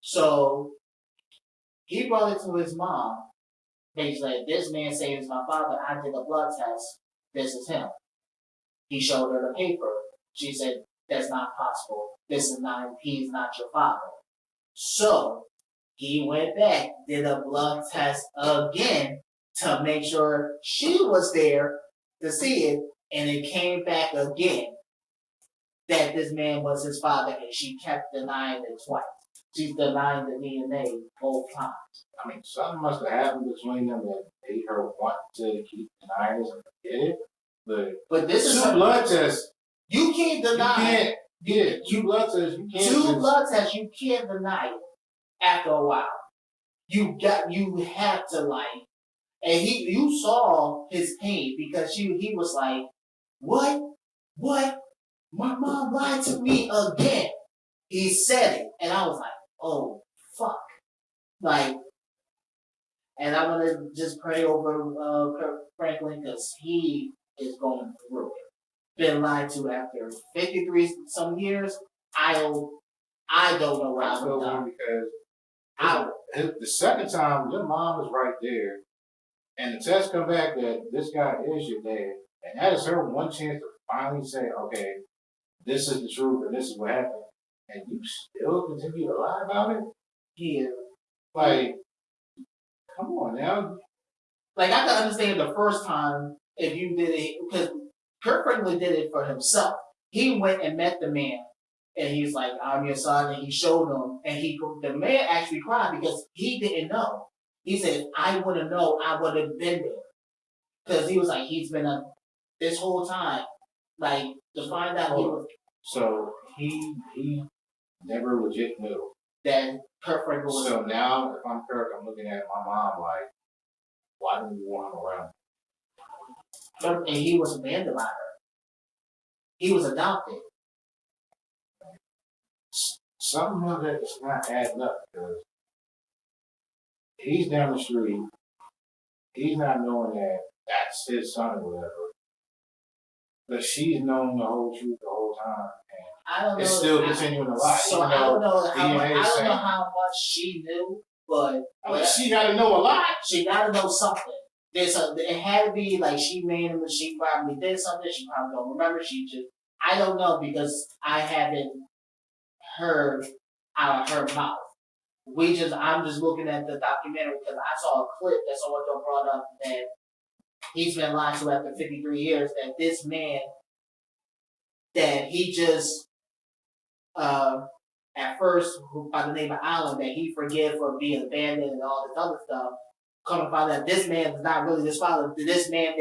So he brought it to his mom. He's like, this man says he's my father. I did a blood test. This is him. He showed her the paper. She said, that's not possible. He's not your father. So he went back, did a blood test again to make sure she was there to see it, and it came back again that this man was his father, and she kept denying it twice. She's denying the DNA both times. I mean, something must have happened between them that made her want to keep denying this and forget it. But this is two blood tests. You can't deny it. Two blood tests. You can't. Two blood tests. You can't deny it. After a while, you have to and you saw his pain because he was like, what? My mom lied to me again. He said it, and I was like, oh fuck, and I want to just pray over Kirk Franklin because he is going through it. Been lied to after 53 some years. I don't know what I would have done because the second time your mom is right there, and the test come back that this guy is your dad, and that is her one chance to finally say, okay, this is the truth and this is what happened, and you still continue to lie about it. Yeah, come on now. I can understand the first time if you did it because Kurt Franklin did it for himself. He went and met the man, and he's like, "I'm your son," and he showed him, and the man actually cried because he didn't know. He said, "I would have known, I would have been there," because he was like, he's been this whole time, to find out he was. So he never legit knew that Kurt Franklin was. So now, if I'm Kirk, I'm looking at my mom like, why do you want him around? And he was abandoned by her. He was adopted. Something of that is not adding up because he's down the street. He's not knowing that that's his son or whatever. But she's known the whole truth the whole time. And I don't know. It's still continuing to lie. So I don't know how much she knew, but she got to know a lot. She got to know something. It had to be she made him. She probably did something. She probably don't remember. I don't know because I haven't heard out of her mouth. I'm just looking at the documentary because I saw a clip that someone brought up that he's been lied to after 53 years. That this man, that he just at first by the name of Alan, that he forgave for being abandoned and all this other stuff. Come to find out this man is not really his father. This man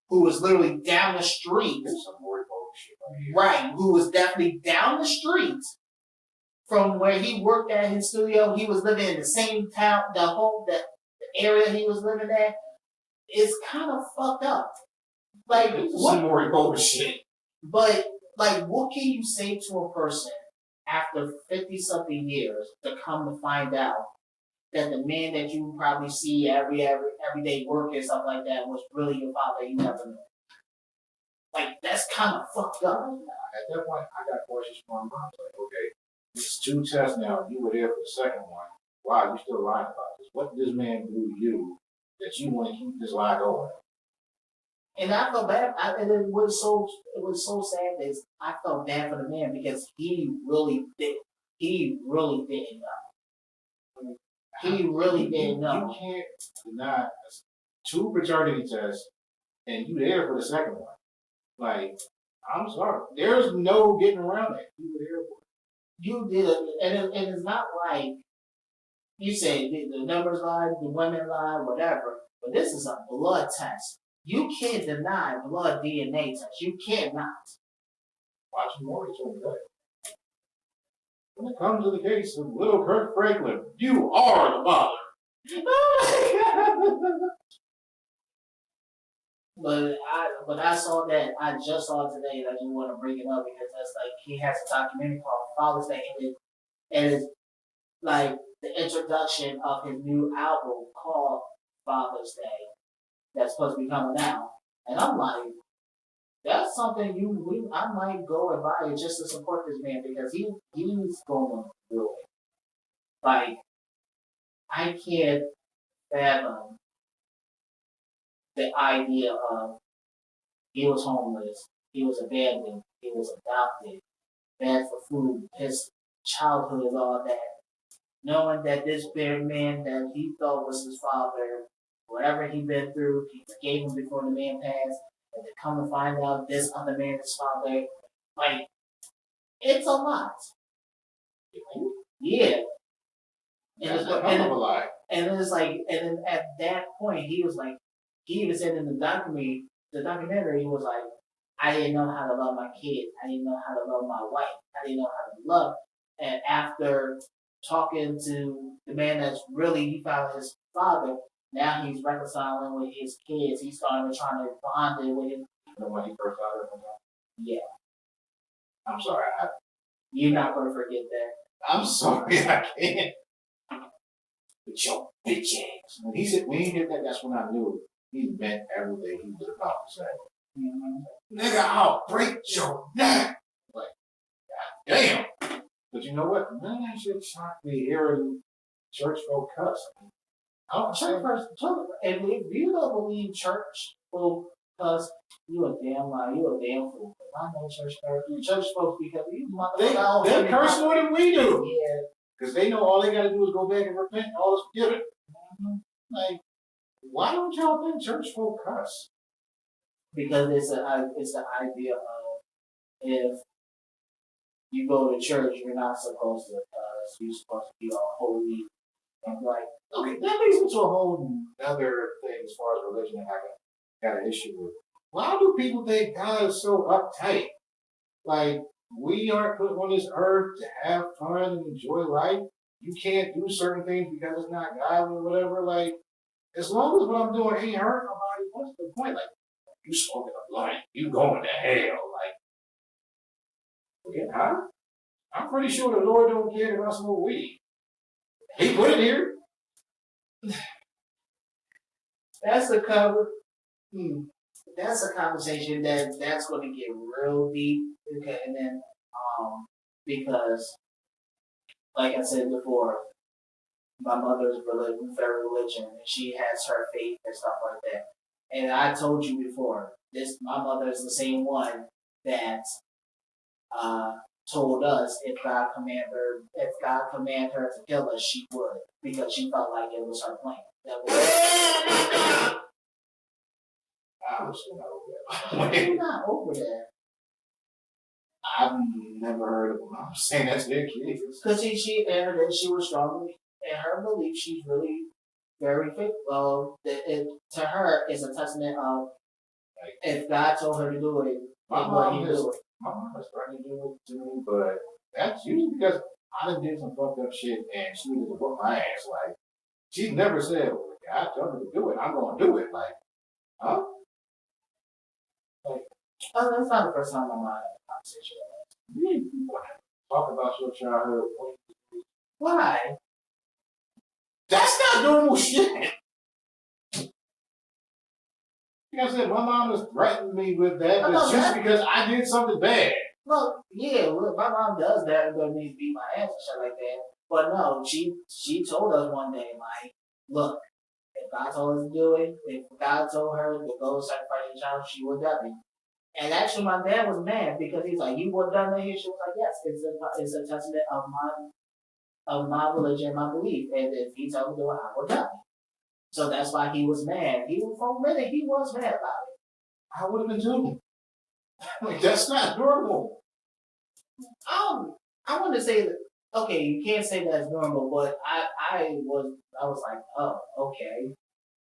who was literally down the street, right? Who was definitely down the street from where he worked at his studio. He was living in the same town, the area he was living at. It's kind of fucked up. Some more bullshit. But what can you say to a person after 50-something years to come to find out that the man that you probably see every day work and stuff like that was really your father? You never knew. That's kind of fucked up. At that point, I got questions for my mom. Okay, it's 2 tests now. You were there for the second one. why are you still lying about this? What did this man do to you that you want to keep this lie going? And I felt bad. And it was so sad that I felt bad for the man because he really did. He really didn't know. He really didn't know. You can't deny 2 paternity tests and you there for the second one. Like, I'm sorry. There's no getting around that. You were there for it. You did it, and it's not like you say the numbers lie, the women lie, whatever. But this is a blood test. You can't deny blood DNA test. You cannot. Watching more, he told me that. When it comes to the case of little Kurt Franklin, you are the father. Oh my God. But I saw that. I just saw it today. And I just want to bring it up because that's like he has a documentary called Father's Day, and it's like the introduction of his new album called Father's Day that's supposed to be coming out. And I'm like, that's something I might go and buy it just to support this man because he's going through it. Like, I can't fathom the idea of he was homeless, he was abandoned, he was adopted, bad for food, his childhood is all that. Knowing that this big man that he thought was his father, whatever he been through, he forgave him before the man passed, and to come to find out this other man is father, like, it's a lot. Yeah. That's a hell of a lie. And it's like, and then at that point, he was like, he even said in the documentary, he was like, I didn't know how to love my kids. I didn't know how to love my wife. I didn't know how to love. And after talking to the man that's really, he found his father, now he's reconciling with his kids. He's starting to try to bond it with him. You know when he first got her? Yeah. I'm sorry. You're not going to forget that. I'm sorry, I can't. With your bitch ass. When he did that, that's when I knew he meant everything he was about to say. Mm-hmm. Nigga, I'll break your neck. Like, God damn. But you know what? None of that shit shocked me hearing church folk cuss. And if you don't believe church folk cuss, you a damn lie. You a damn fool. I know church folks. Church folks because you they curse more than we do. Yeah. Because they know all they got to do is go back and repent and all is forgiven. Mm-hmm. Like, why don't y'all think church folk cuss? Because it's the idea of if you go to church, you're not supposed to cuss. You're supposed to be all holy. And like, okay, that leads me to a whole other thing as far as religion and I got an issue with. Why do people think God is so uptight? Like, we aren't put on this earth to have fun and enjoy life. You can't do certain things because it's not God or whatever. Like, as long as what I'm doing ain't hurting nobody, what's the point? Like, you smoking a blunt, you going to hell. Like, yeah, huh? I'm pretty sure the Lord don't care if I smoke weed. He put it here. That's a cover. That's a conversation that's going to get real deep. Okay, and then because like I said before, my mother's very religion, and she has her faith and stuff like that. And I told you before, my mother is the same one that told us if God command her to kill us, she would, because she felt like it was her plan. That was I'm still not over that. You're not over that. I've never heard of them. I'm saying that's their kids. Because she was strong in her belief. She's really very faithful. To her, it's a testament of if God told her to do it, my mom is trying to do it to me, but that's usually because I done did some fucked up shit and she needed to whoop my ass. Like, she's never said, well, God told me to do it, I'm going to do it. Like, huh? Like, that's not the first time my mom had a conversation. Talk about your childhood. Why? That's not normal shit. Like I said, my mom has threatened me with that, but it's just because I did something bad. Well, yeah, my mom does that, but me beat my ass and shit like that. But no, she told us one day, like, look, if God told us to do it, if God told her to go sacrifice a child, she would have done it. And actually, my dad was mad because he's like, "You would have done that here." She was like, "Yes, it's a testament of my religion, my belief, and if he told me to do it, I would have done it." So that's why he was mad. He was for a minute, he was mad about it. I would have been too. Like, that's not normal. I want to say that, okay, you can't say that's normal, but I was like, oh, okay.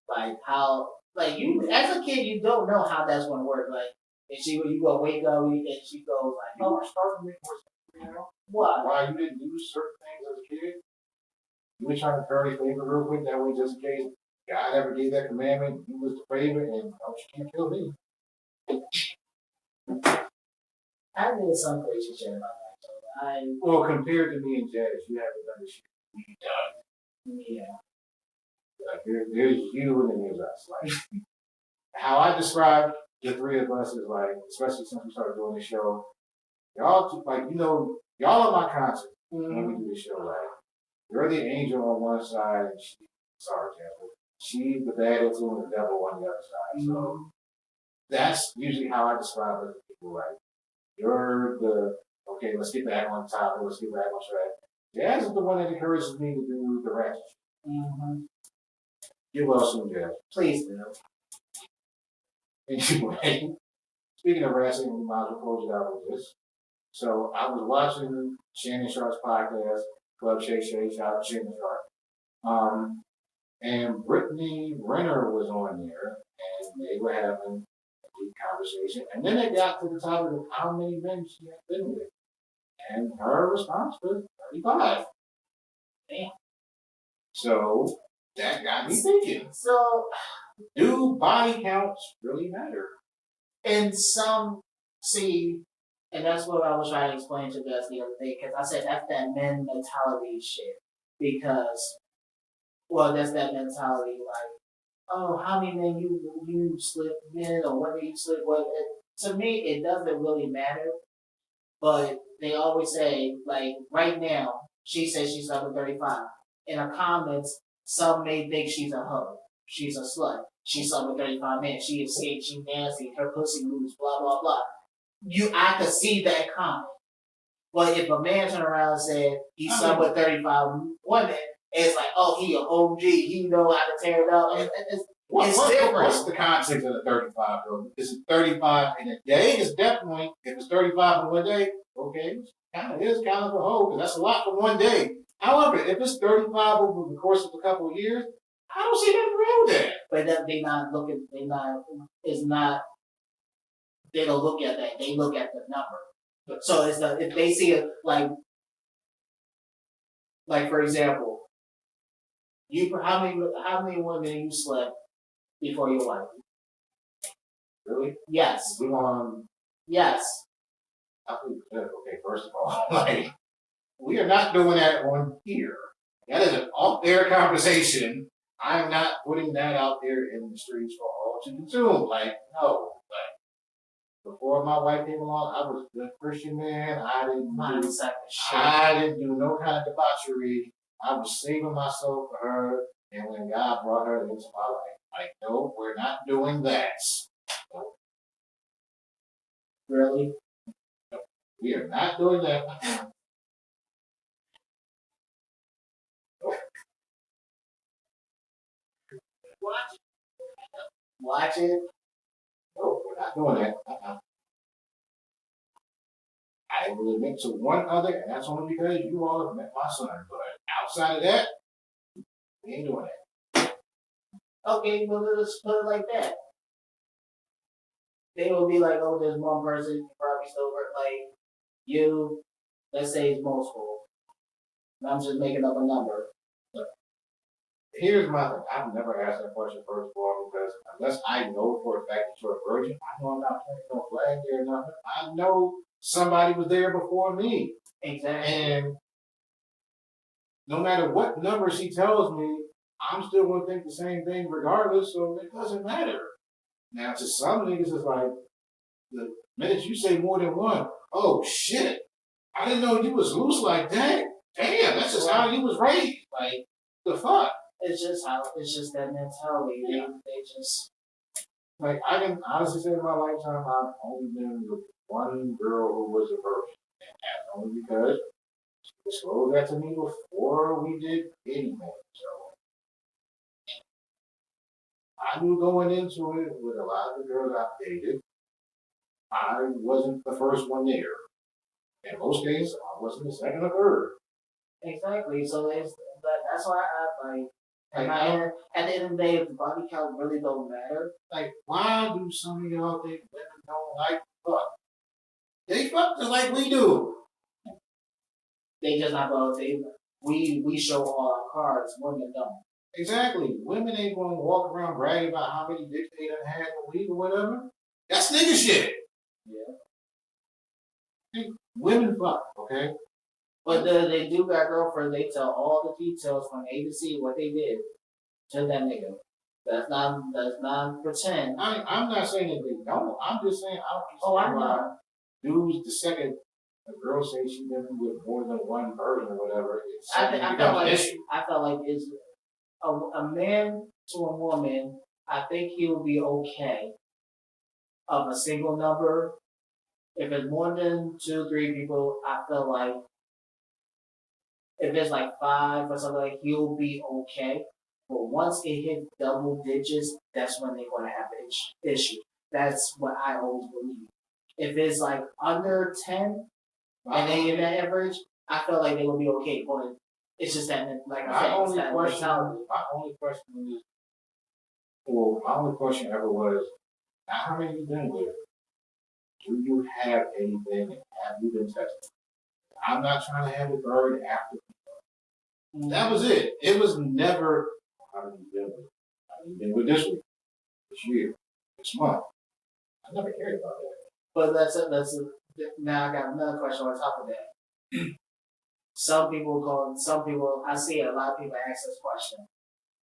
Like how, like you, as a kid, you don't know how that's gonna work. Like, and you go wake up and she goes like, You oh, were starting to make more sense, you know? what? Why you didn't do certain things as a kid? You were trying to curry favor real quick, that way just in case God ever gave that commandment, you was the favorite, and oh, you can't kill me. I did some crazy shit in my life. So Well, compared to me and Jazz, you haven't done the shit we done. yeah. Like, there's you and then there's us. Like, how I describe the three of us is like, especially since we started doing this show, y'all, like, you know, y'all are my conscience when we do this show. Like, you're the angel on one side, and she's the bad influence, the devil on the other side. So that's usually how I describe other people. Like, you're the, okay, let's get back on top, let's get back on track. Jazz is the one that encourages me to do the rest. You're welcome, Jazz. Please do. Anyway, speaking of wrestling, we might as well close it out with this. So I was watching Shannon Sharp's podcast, Club Shay Shay, shout out to Shannon Sharp. And Brittany Renner was on there, and they were having a deep conversation. And then they got to the topic of how many men she had been with. And her response was 35. Damn. So that got me thinking. So, Do body counts really matter? in some, see, and that's what I was trying to explain to Gus the other day, because I said that's that men mentality shit. Because, well, that's that mentality, like, oh, how many men you slip in, or whether you slip, well, to me, it doesn't really matter. But they always say, like, right now, she says she's under 35. In the comments, some may think she's a hoe. She's a slut. She's under 35 men. She is sick. She nasty. Her pussy moves. Blah blah blah. I could see that comment. But if a man turned around and said he's with 35 women, it's like, oh, he a OG. He know how to tear it up. It's different. What's the context of the 35 though? Is it 35 in a day? It's definitely, if it's 35 in one day, okay, it is kind of a hoe, because that's a lot for one day. However, if it's 35 over the course of a couple of years, I don't see nothing wrong with that. But they don't look at that. They look at the number. So if they see it like for example, how many women you slept before your wife? Really? Yes. Yes. Okay, first of all, like, we are not doing that on here. That is an off-air conversation. I'm not putting that out there in the streets for all to consume. Like, no. Like, before my wife came along, I was a good Christian man. I didn't do no kind of debauchery. I was saving myself for her, and when God brought her into my life, like, no, we're not doing that. No. Really? No, we are not doing that. Watch it. No, we're not doing that. I will admit to one other, and that's only because you all have met my son. But outside of that, we ain't doing that. Okay, well, let's put it like that. They will be like, oh, there's one person you probably still work like you. Let's say it's multiple. I'm just making up a number. Here's my thing. I've never asked that question first of all, because unless I know for a fact that you're a virgin, I know I'm not planting no flag there or nothing. I know somebody was there before me. Exactly. And no matter what number she tells me, I'm still going to think the same thing regardless, so it doesn't matter. Now, to some niggas, it's like, the minute you say more than one, oh shit, I didn't know you was loose like that. damn, that's just how you was raised. Like, the fuck? It's just that mentality. They just. Like, I can honestly say in my lifetime, I've only been with one girl who was a virgin. And that's only because she disclosed that to me before we did anything. So, I knew going into it with a lot of the girls I dated, I wasn't the first one there. In most cases, I wasn't the second or third. Exactly. So that's why I like. Like, At the end of the day, if the body count really don't matter, like, why do some of y'all think women don't like fuck? They fuck just like we do. they just not going to. We show all our cards. Women don't. Exactly. Women ain't gonna walk around bragging about how many dicks they done had a week or whatever. That's nigga shit. Yeah. Women fuck, okay? But they do got girlfriends. They tell all the details from A to Z what they did to that nigga. That's not pretend. I'm not saying that they don't. I'm just saying I don't I understand why know. dudes the second a girl says she been with more than one person or whatever, I felt like it's a man to a woman. I think he will be okay of a single number. If it's more than 2, 3 people, I feel like if it's like 5 or something, like he'll be okay. But once it hit double digits, that's when they're going to have an issue. That's what I always believe. If it's like under 10 and they get that average, I feel like they will be okay. But it's just that, like I said, it's that mentality. My only question is, well, my only question ever was, not how many you been with, do you have anything and have you been tested? I'm not trying to have it buried after. That was it. It was never, how have you been with? How have you been with this week, this year, this month? I never cared about that. But now I got another question on top of that. Some people, I see a lot of people ask this question.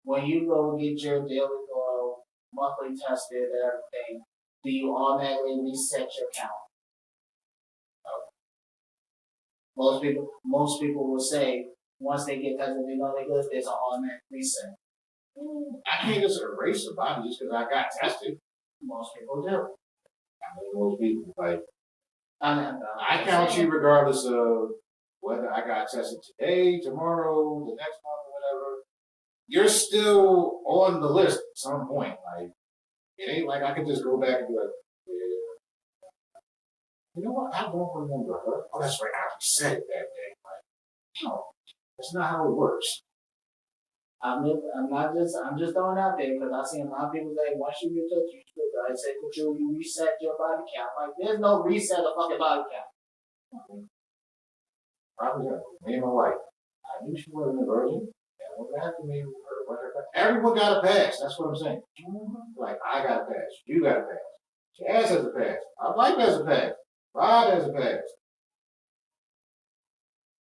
When you go get your daily oil, monthly tested and everything, do you automatically reset your count? Most people will say once they get tested, they know they're good, there's an automatic reset. I can't just erase the body just because I got tested. Most people do. I mean, most people, like, I count you regardless of whether I got tested today, tomorrow, the next month, or whatever. You're still on the list at some point. Like, it ain't like I can just go back and be like, yeah, you know what? I don't remember her. Oh, that's right. I said it that day. Like, no, that's not how it works. I'm just throwing out there because I see a lot of people say once you get touched, I say you reset your body count. Like there's no reset of fucking body count. Probably not. Me and my wife. I knew she wasn't a virgin. And when I had to me, everyone got a pass. That's what I'm saying. Like, I got a pass. You got a pass. Jazz has a pass. My wife has a pass. Rod has a pass.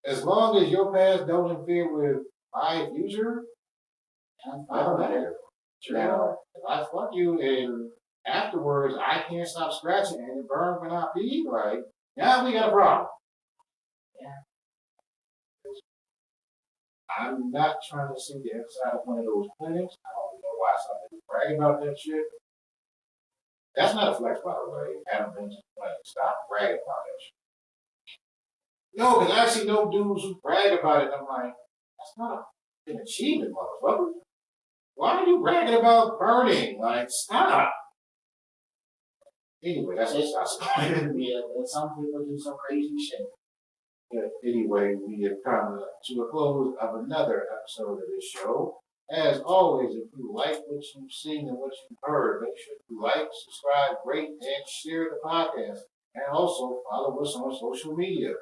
As long as your pass don't interfere with my future, I don't matter. Now, if I fuck you and afterwards I can't stop scratching and it burns when I pee, like, now we got a problem. Yeah. I'm not trying to see the inside of one of those clinics. I don't know why somebody's bragging about that shit. That's not a flex, by the way. Haven't been to the clinic. Stop bragging about that shit. No, because I see no dudes who brag about it. I'm like, that's not an achievement, motherfucker. Why are you bragging about burning? Like, stop. Anyway, that's just us. Yeah, but some people do some crazy shit. Anyway, we have come to a close of another episode of this show. As always, if you like what you've seen and what you've heard, make sure you like, subscribe, rate, and share the podcast. And also follow us on social media.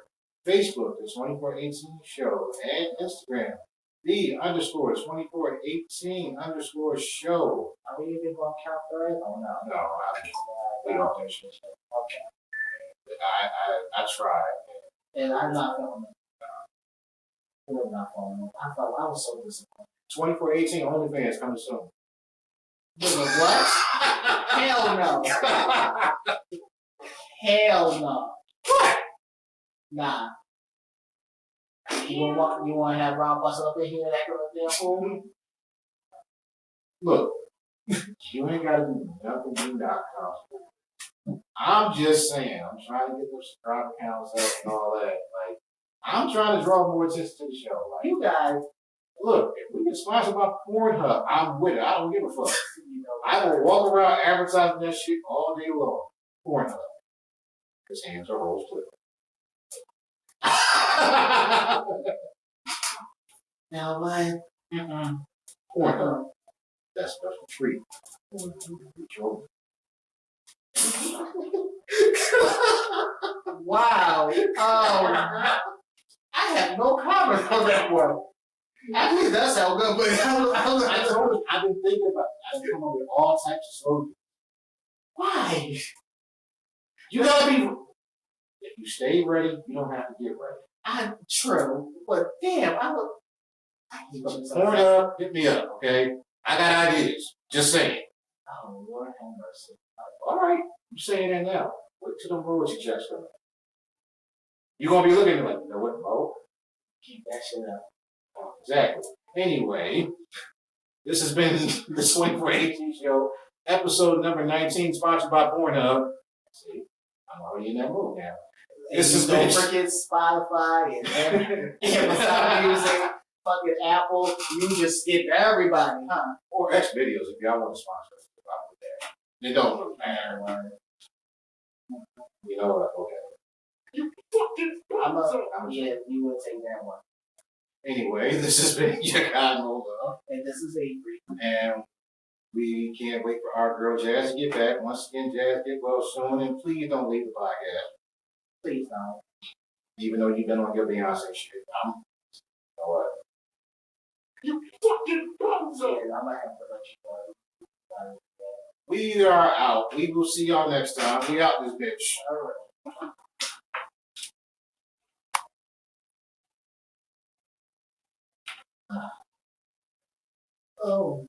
Facebook, the 2418 Show, and Instagram, _2418_show. Are we even going to count for it? Oh, no. No, we don't think so. Okay. I tried. And I'm not feeling it. I'm not feeling it. I was so disappointed. 2418 OnlyFans coming soon. Nigga, what? Hell no. Hell no. What? Nah. You want to have Rob bust up in here and act like a damn fool? Look, you ain't gotta do nothing you not comfortable. I'm just saying, I'm trying to get those subscriber counts up and all that. Like, I'm trying to draw more attention to the show. Like, You guys, look, if we get sponsored by Pornhub, I'm with it. I don't give a fuck. I will walk around advertising that shit all day long. Pornhub. His hands are rolls too. now what? Pornhub. That special treat. Wow. I have no comment on that one. Actually, that sounds good, but I told you, I've been thinking about it. I've come up with all types of slogans. why? You gotta be. If you stay ready, you don't have to get ready. I'm true, but damn, I would. Pornhub, hit me up, okay? I got ideas. Just saying. Oh Lord have mercy. All right, I'm saying that now. Wait till them royalty checks come in. You're gonna be looking at like, you know what, Mo? Keep that shit up. Exactly. Anyway, this has been the Swing for 18 show, episode number 19, sponsored by Pornhub. See, I'm already in that mood now. This has don't been forget Spotify and Amazon Music, fucking Apple. You just skip everybody, huh? or X videos if y'all want to sponsor us. I'm with that. They don't man. You know what? Okay. Yeah, you would take that one. Anyway, this has been your guy Mola, And this is Avery. and we can't wait for our girl Jazz to get back. Once again, Jazz, get well soon, and please don't leave the podcast. Please don't. Even though you've been on your Beyonce shit. You know what? You fucking bozo! Yeah, I'm gonna have to let you go. We are out. We will see y'all next time. We out this bitch. All right. Oh,